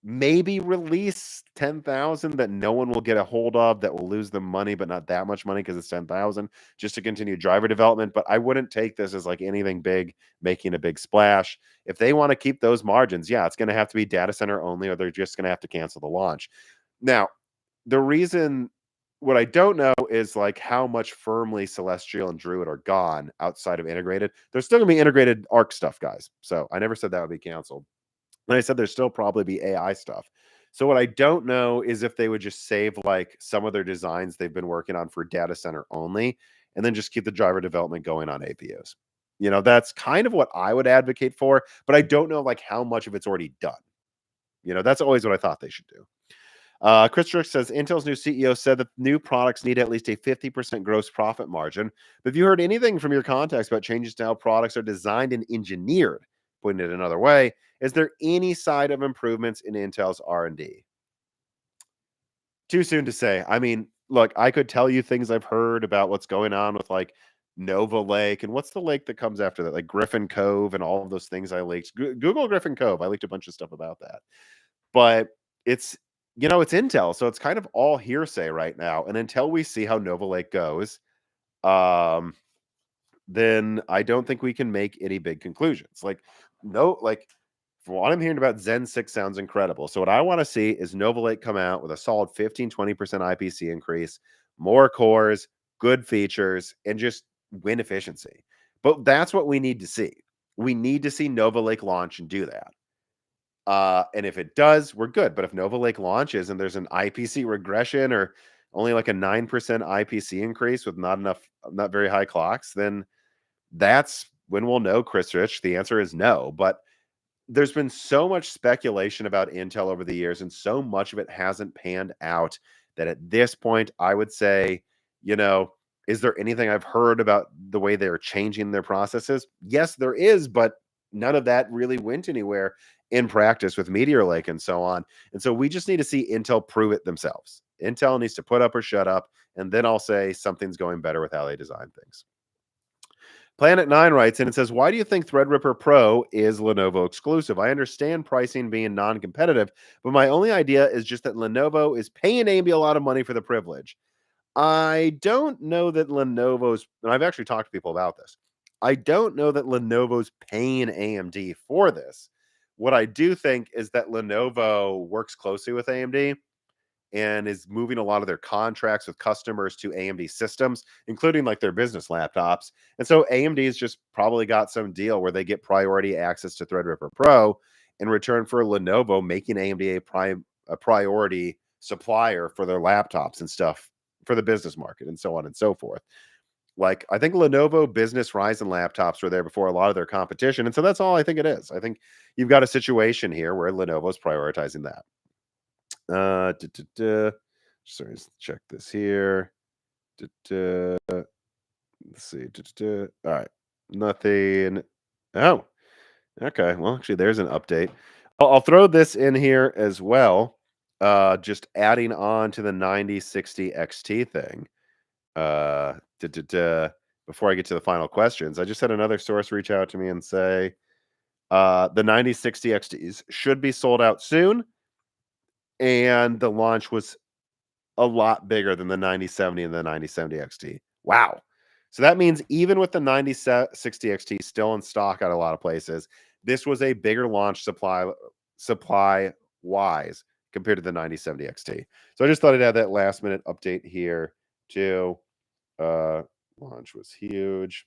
maybe release 10,000 that no one will get a hold of, that will lose them money, but not that much money because it's 10,000 just to continue driver development. But I wouldn't take this as like anything big, making a big splash. If they want to keep those margins, yeah, it's going to have to be data center only, or they're just going to have to cancel the launch. Now, the reason, what I don't know is like how much firmly Celestial and Druid are gone outside of integrated. There's still going to be integrated ARC stuff, guys. So I never said that would be canceled. And I said there's still probably be AI stuff. So what I don't know is if they would just save like some of their designs they've been working on for data center only, and then just keep the driver development going on APUs. That's kind of what I would advocate for, but I don't know like how much of it's already done. That's always what I thought they should do. Chris Strix says Intel's new CEO said that new products need at least a 50% gross profit margin. But have you heard anything from your contacts about changes to how products are designed and engineered? Putting it another way, is there any side of improvements in Intel's R&D? Too soon to say. I mean, look, I could tell you things I've heard about what's going on with like Nova Lake and what's the lake that comes after that, like Griffin Cove and all of those things I leaked. Google Griffin Cove. I leaked a bunch of stuff about that. But it's it's Intel, so it's kind of all hearsay right now. And until we see how Nova Lake goes, then I don't think we can make any big conclusions. Like, no, like from what I'm hearing about, Zen 6 sounds incredible. So what I want to see is Nova Lake come out with a solid 15-20% IPC increase, more cores, good features, and just win efficiency. But that's what we need to see. We need to see Nova Lake launch and do that. And if it does, we're good. But if Nova Lake launches and there's an IPC regression or only like a 9% IPC increase with not very high clocks, then that's when we'll know, Chris Rich. The answer is no. But there's been so much speculation about Intel over the years, and so much of it hasn't panned out that at this point, I would say, you know, is there anything I've heard about the way they're changing their processes? Yes, there is, but none of that really went anywhere in practice with Meteor Lake and so on. And so we just need to see Intel prove it themselves. Intel needs to put up or shut up, and then I'll say something's going better with how they design things. Planet Nine writes in and says, "Why do you think Threadripper Pro is Lenovo exclusive? I understand pricing being non-competitive, but my only idea is just that Lenovo is paying AMD a lot of money for the privilege. I don't know that Lenovo's, and I've actually talked to people about this. I don't know that Lenovo's paying AMD for this. What I do think is that Lenovo works closely with AMD and is moving a lot of their contracts with customers to AMD systems, including like their business laptops. And so AMD's just probably got some deal where they get priority access to Threadripper Pro in return for Lenovo making AMD a priority supplier for their laptops and stuff for the business market and so on and so forth. Like, I think Lenovo business Ryzen laptops were there before a lot of their competition. And so that's all I think it is. I think you've got a situation here where Lenovo's prioritizing that. Uh, duh, duh, duh. Sorry, let's check this here. Duh, duh. Let's see. Duh, duh, duh. All right. Nothing. Oh, okay. Well, actually, there's an update. I'll throw this in here as well. Just adding on to the 9060 XT thing. Duh, duh, duh. Before I get to the final questions, I just had another source reach out to me and say the 9060 XTs should be sold out soon. And the launch was a lot bigger than the 9070 and the 9070 XT. Wow. So that means even with the 9060 XT still in stock at a lot of places, this was a bigger launch supply wise compared to the 9070 XT. So I just thought I'd add that last minute update here too. Launch was huge.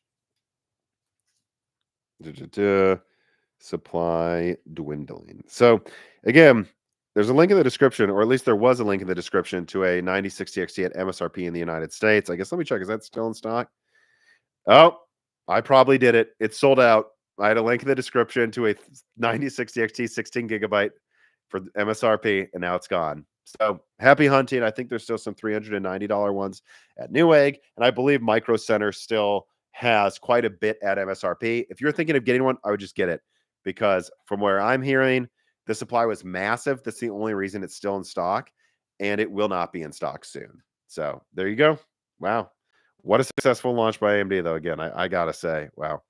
Supply dwindling. So again, there's a link in the description, or at least there was a link in the description to a 9060 XT at MSRP in the United States. I guess let me check. Is that still in stock? Oh, I probably did it. It's sold out. I had a link in the description to a 9060 XT 16 gigabyte for MSRP, and now it's gone. So happy hunting. I think there's still some $390 ones at Newegg, and I believe Micro Center still has quite a bit at MSRP. If you're thinking of getting one, I would just get it because from where I'm hearing, the supply was massive. That's the only reason it's still in stock, and it will not be in stock soon. So there you go. Wow. What a successful launch by AMD, though. Again, I gotta say, wow.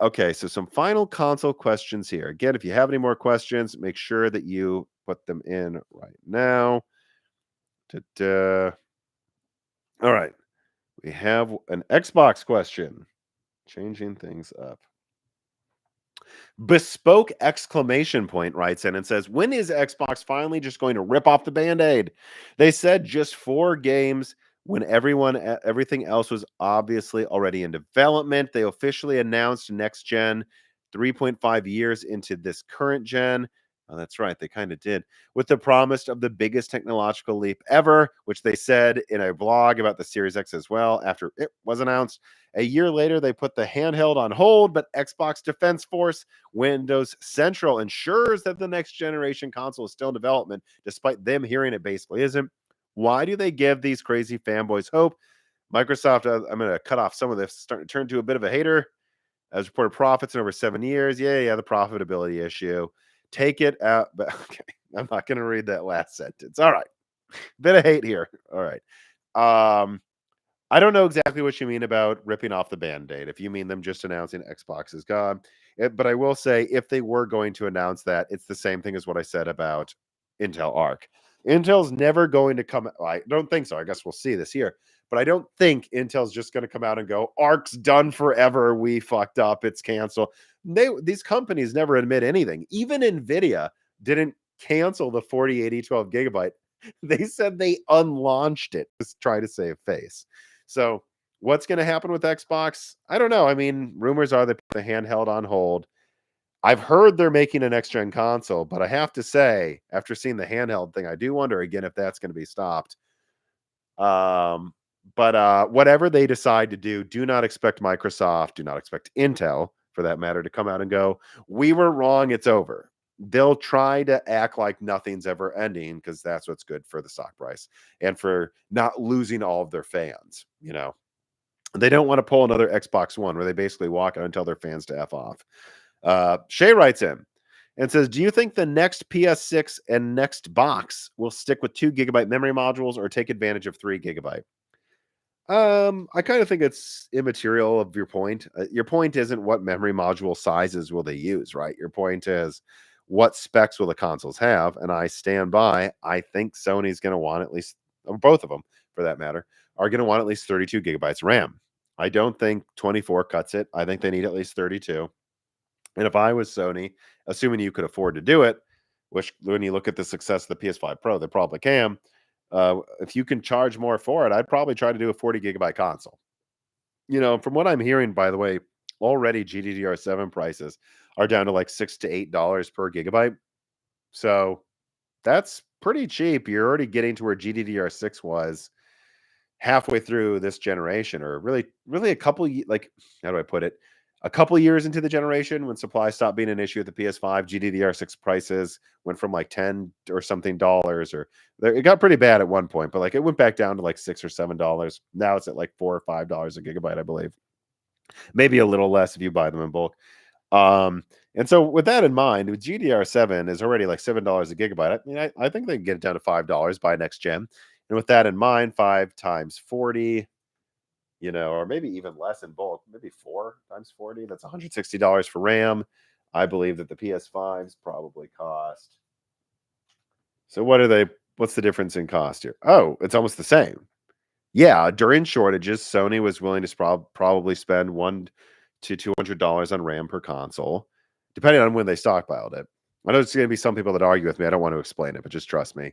Okay, so some final console questions here. Again, if you have any more questions, make sure that you put them in right now. Ta-da. All right, we have an Xbox question. Changing things up. Bespoke exclamation point writes in and says, when is Xbox finally just going to rip off the Band-Aid? They said just 4 games when everything else was obviously already in development. They officially announced next gen 3.5 years into this current gen. Oh, that's right. They kind of did. With the promise of the biggest technological leap ever, which they said in a blog about the Series X as well after it was announced. A year later, they put the handheld on hold, but Xbox Defense Force Windows Central ensures that the next generation console is still in development, despite them hearing it basically isn't. Why do they give these crazy fanboys hope? Microsoft, I'm going to cut off some of this, starting to turn to a bit of a hater. As reported profits in over 7 years. Yeah, the profitability issue. Take it out. But okay, I'm not going to read that last sentence. All right. Bit of hate here. All right. I don't know exactly what you mean about ripping off the Band-Aid. If you mean them just announcing Xbox is gone. But I will say, if they were going to announce that, it's the same thing as what I said about Intel Arc. Intel's never going to come. I don't think so. I guess we'll see this year. But I don't think Intel's just going to come out and go, Arc's done forever. We fucked up. It's canceled. These companies never admit anything. Even Nvidia didn't cancel the 4080 12 gigabyte. They said they unlaunched it to try to save face. So what's going to happen with Xbox? I don't know. I mean, rumors are they put the handheld on hold. I've heard they're making a next gen console, but I have to say, after seeing the handheld thing, I do wonder again if that's going to be stopped. But whatever they decide to do not expect Microsoft, do not expect Intel for that matter, to come out and go, we were wrong, it's over. They'll try to act like nothing's ever ending because that's what's good for the stock price and for not losing all of their fans. They don't want to pull another Xbox One where they basically walk out and tell their fans to F off. Shay writes in and says, do you think the next PS6 and next box will stick with 2 GB memory modules or take advantage of 3 GB? I kind of think it's immaterial of your point. Your point isn't what memory module sizes will they use, right? Your point is what specs will the consoles have? And I stand by, I think Sony's going to want at least, or both of them for that matter, are going to want at least 32 GB RAM. I don't think 24 cuts it. I think they need at least 32. And if I was Sony, assuming you could afford to do it, which when you look at the success of the PS5 Pro, they probably can. If you can charge more for it, I'd probably try to do a 40 GB console. From what I'm hearing, by the way, already GDDR7 prices are down to like $6 to $8 per gigabyte. So that's pretty cheap. You're already getting to where GDDR6 was halfway through this generation, or really a couple, like, how do I put it? A couple years into the generation when supply stopped being an issue with the PS5, GDDR6 prices went from like 10 or something dollars, or it got pretty bad at one point, but like it went back down to like $6 or $7. Now it's at like $4 or $5 a gigabyte, I believe. Maybe a little less if you buy them in bulk. And so with that in mind, with GDDR7 is already like $7 a gigabyte. I mean, I think they can get it down to $5 by next gen. And with that in mind, 5 times 40, or maybe even less in bulk, maybe 4 times 40, that's $160 for RAM. I believe that the PS5s probably cost. So what's the difference in cost here? Oh, it's almost the same. Yeah, during shortages, Sony was willing to probably spend $100 to $200 on RAM per console, depending on when they stockpiled it. I know there's going to be some people that argue with me. I don't want to explain it, but just trust me.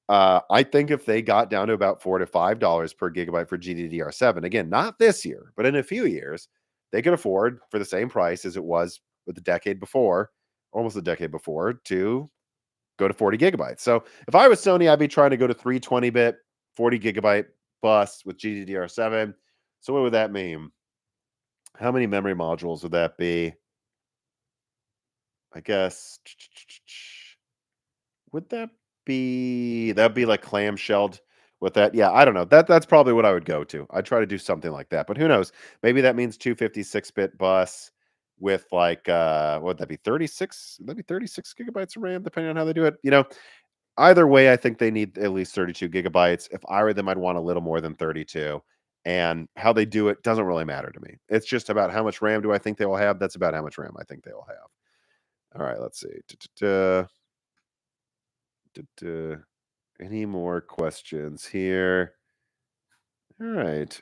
I think if they got down to about $4 to $5 per gigabyte for GDDR7, again, not this year, but in a few years, they could afford, for the same price as it was with the decade before, almost a decade before, to go to 40 gigabytes. So if I was Sony, I'd be trying to go to 320-bit, 40 gigabyte bus with GDDR7. So what would that mean? How many memory modules would that be? I guess, would that'd be like clamshelled with that? Yeah, I don't know. That's probably what I would go to. I'd try to do something like that, but who knows? Maybe that means 256-bit bus with like what would that be? 36? That'd be 36 gigabytes of RAM, depending on how they do it. Either way, I think they need at least 32 gigabytes. If I were them, I'd want a little more than 32. And how they do it doesn't really matter to me. It's just about how much RAM do I think they will have. That's about how much RAM I think they will have. All right, let's see. Any more questions here? All right.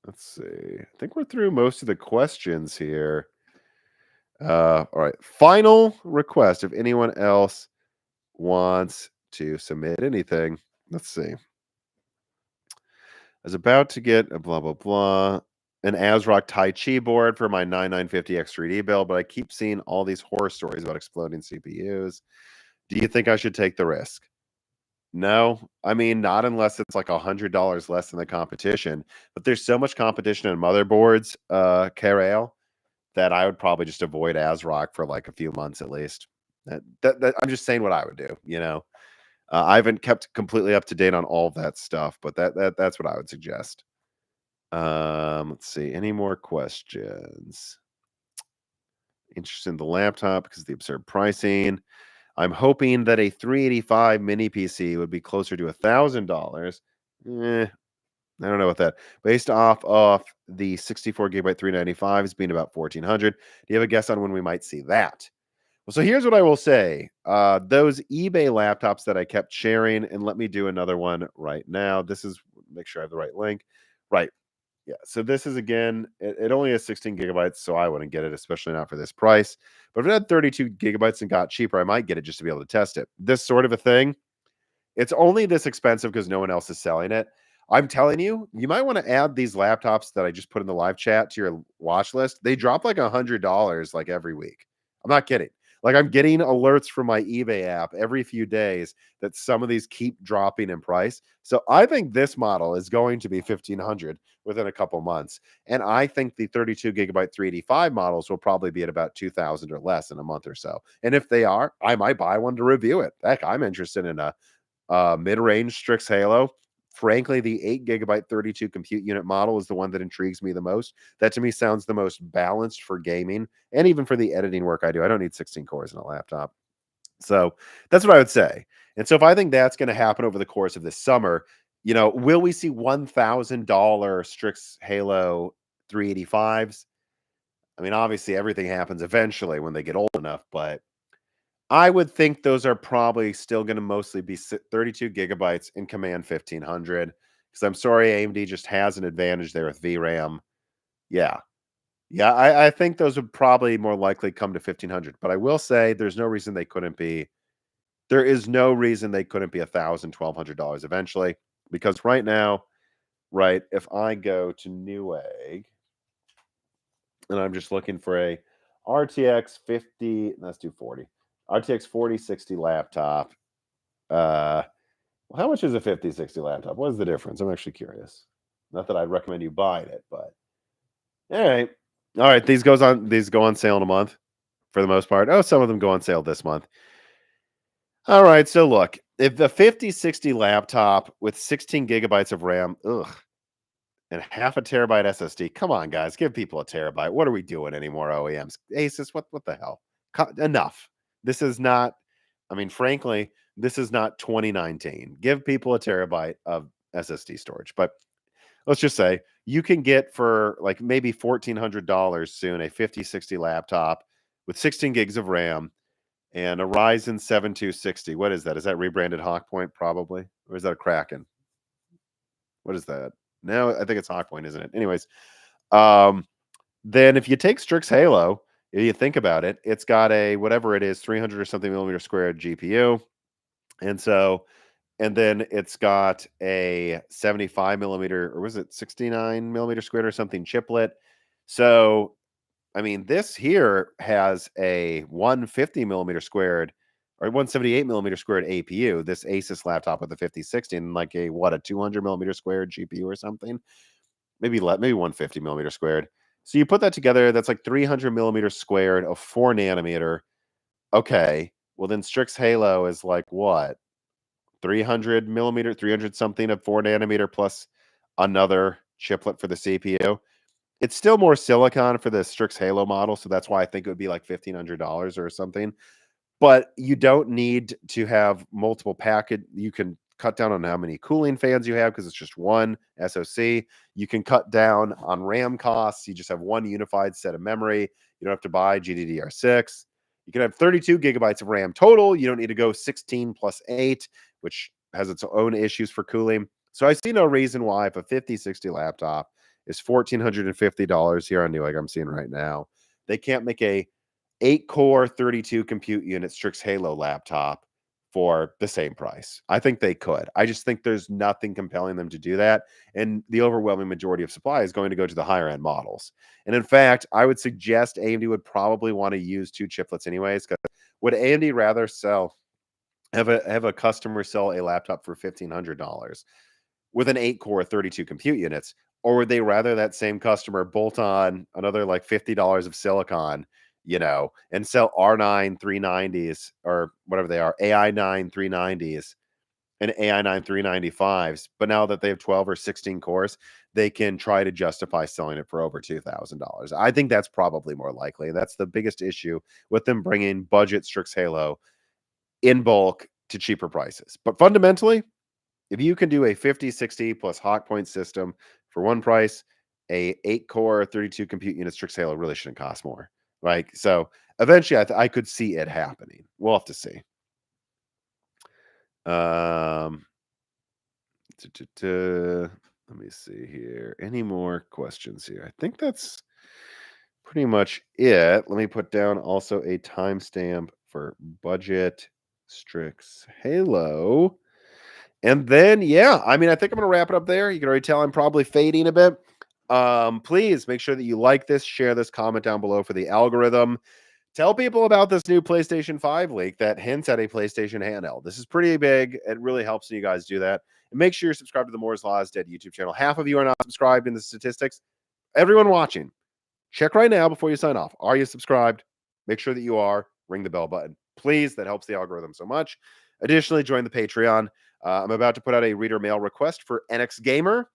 Let's see. I think we're through most of the questions here. All right. Final request if anyone else wants to submit anything. Let's see. I was about to get a blah, blah, blah. An ASRock Tai Chi board for my 9950 X3D build, but I keep seeing all these horror stories about exploding CPUs. Do you think I should take the risk? No, I mean, not unless it's like $100 less than the competition. But there's so much competition in motherboards, Carrail, that I would probably just avoid ASRock for like a few months at least. I'm just saying what I would do. I haven't kept completely up to date on all of that stuff, but that's what I would suggest. Let's see. Any more questions? Interested in the laptop because of the absurd pricing. I'm hoping that a 385 mini PC would be closer to $1,000. I don't know what that. Based off of the 64 gigabyte 395s being about 1,400. Do you have a guess on when we might see that? Well, so here's what I will say. Those eBay laptops that I kept sharing, and let me do another one right now. This is, make sure I have the right link. Right. Yeah, so this is, again, it only has 16 gigabytes, so I wouldn't get it, especially not for this price. But if it had 32 gigabytes and got cheaper, I might get it just to be able to test it. This sort of a thing, it's only this expensive because no one else is selling it. I'm telling you, you might want to add these laptops that I just put in the live chat to your watch list. They drop like $100 like every week. I'm not kidding. Like, I'm getting alerts from my eBay app every few days that some of these keep dropping in price. So I think this model is going to be 1,500 within a couple months. And I think the 32 gigabyte 385 models will probably be at about 2,000 or less in a month or so. And if they are, I might buy one to review it. Heck, I'm interested in a mid-range Strix Halo. Frankly, the 8 gigabyte 32 compute unit model is the one that intrigues me the most. That to me sounds the most balanced for gaming and even for the editing work I do. I don't need 16 cores in a laptop. So that's what I would say. And so if I think that's going to happen over the course of this summer, will we see $1,000 Strix Halo 385s? I mean, obviously everything happens eventually when they get old enough, but I would think those are probably still going to mostly be 32 gigabytes in Command 1500. Because I'm sorry, AMD just has an advantage there with VRAM. Yeah. Yeah, I think those would probably more likely come to 1500. But I will say there's no reason they couldn't be. There is no reason they couldn't be $1,000, $1,200 eventually. Because right now, right, if I go to Newegg and I'm just looking for a RTX 50, let's do 40. RTX 4060 laptop. Well, how much is a 5060 laptop? What is the difference? I'm actually curious. Not that I'd recommend you buying it, but all right. All right. These go on sale in a month for the most part. Oh, some of them go on sale this month. All right. So look, if the 5060 laptop with 16 gigabytes of RAM, and half a terabyte SSD. Come on, guys, give people a terabyte. What are we doing anymore, OEMs? Asus, what the hell? Enough. This is not, I mean, frankly, this is not 2019. Give people a terabyte of SSD storage. But let's just say you can get for like maybe $1,400 soon a 5060 laptop with 16 gigs of RAM and a Ryzen 7260. What is that? Is that rebranded Hawkpoint probably? Or is that a Kraken? What is that? No, I think it's Hawkpoint, isn't it? Anyways, then if you take Strix Halo, if you think about it, it's got a whatever it is, 300 or something millimeter squared GPU. And then it's got a 75 millimeter, or was it 69 millimeter squared or something chiplet. So, I mean, this here has a 150 millimeter squared or 178 millimeter squared APU, this Asus laptop with the 5060, and like a 200 millimeter squared GPU or something, maybe 150 millimeter squared. So you put that together, that's like 300 millimeters squared of 4 nanometer. Okay, well then Strix Halo is like what, 300 millimeter, 300 something of 4 nanometer plus another chiplet for the CPU. It's still more silicon for the Strix Halo model, so that's why I think it would be like $1,500 or something. But you don't need to have multiple packet. You can cut down on how many cooling fans you have because it's just one SoC. You can cut down on RAM costs. You just have one unified set of memory. You don't have to buy GDDR6. You can have 32 gigabytes of RAM total. You don't need to go 16 plus 8, which has its own issues for cooling. So I see no reason why if a 5060 laptop is $1,450 here on Newegg, I'm seeing right now, they can't make a 8-core 32 compute unit Strix Halo laptop for the same price. I think they could. I just think there's nothing compelling them to do that. And the overwhelming majority of supply is going to go to the higher end models. And in fact, I would suggest AMD would probably want to use 2 chiplets anyways, because would AMD rather have a customer sell a laptop for $1,500 with an 8-core 32 compute units, or would they rather that same customer bolt on another like $50 of silicon, and sell R9 390s or whatever they are, AI9 390s and AI9 395s. But now that they have 12 or 16 cores, they can try to justify selling it for over $2,000. I think that's probably more likely. That's the biggest issue with them bringing budget Strix Halo in bulk to cheaper prices. But fundamentally, if you can do a 5060 plus Hawkpoint system for one price, a 8-core 32 compute unit Strix Halo really shouldn't cost more. Like, so eventually I could see it happening. We'll have to see. Let me see here. Any more questions here? I think that's pretty much it. Let me put down also a timestamp for budget Strix Halo. And then, yeah, I mean, I think I'm going to wrap it up there. You can already tell I'm probably fading a bit. Please make sure that you like this, share this, comment down below for the algorithm. Tell people about this new PlayStation 5 leak that hints at a PlayStation handheld. This is pretty big. It really helps when you guys do that. And make sure you're subscribed to the Moore's Law is Dead YouTube channel. Half of you are not subscribed in the statistics. Everyone watching, check right now before you sign off. Are you subscribed? Make sure that you are. Ring the bell button. Please, that helps the algorithm so much. Additionally, join the Patreon. I'm about to put out a reader mail request for NX Gamer.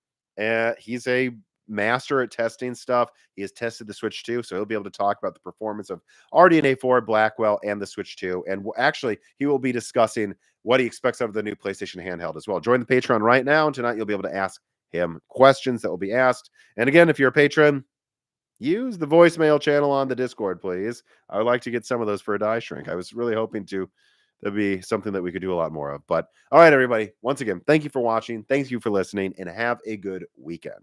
He's a master at testing stuff. He has tested the Switch 2, so he'll be able to talk about the performance of RDNA 4, Blackwell, and the Switch 2. And actually, he will be discussing what he expects out of the new PlayStation handheld as well. Join the Patreon right now, and tonight you'll be able to ask him questions that will be asked. And again, if you're a patron, use the voicemail channel on the Discord, please. I would like to get some of those for a die shrink. I was really hoping that'd be something that we could do a lot more of. But all right, everybody, once again, thank you for watching. Thank you for listening, and have a good weekend.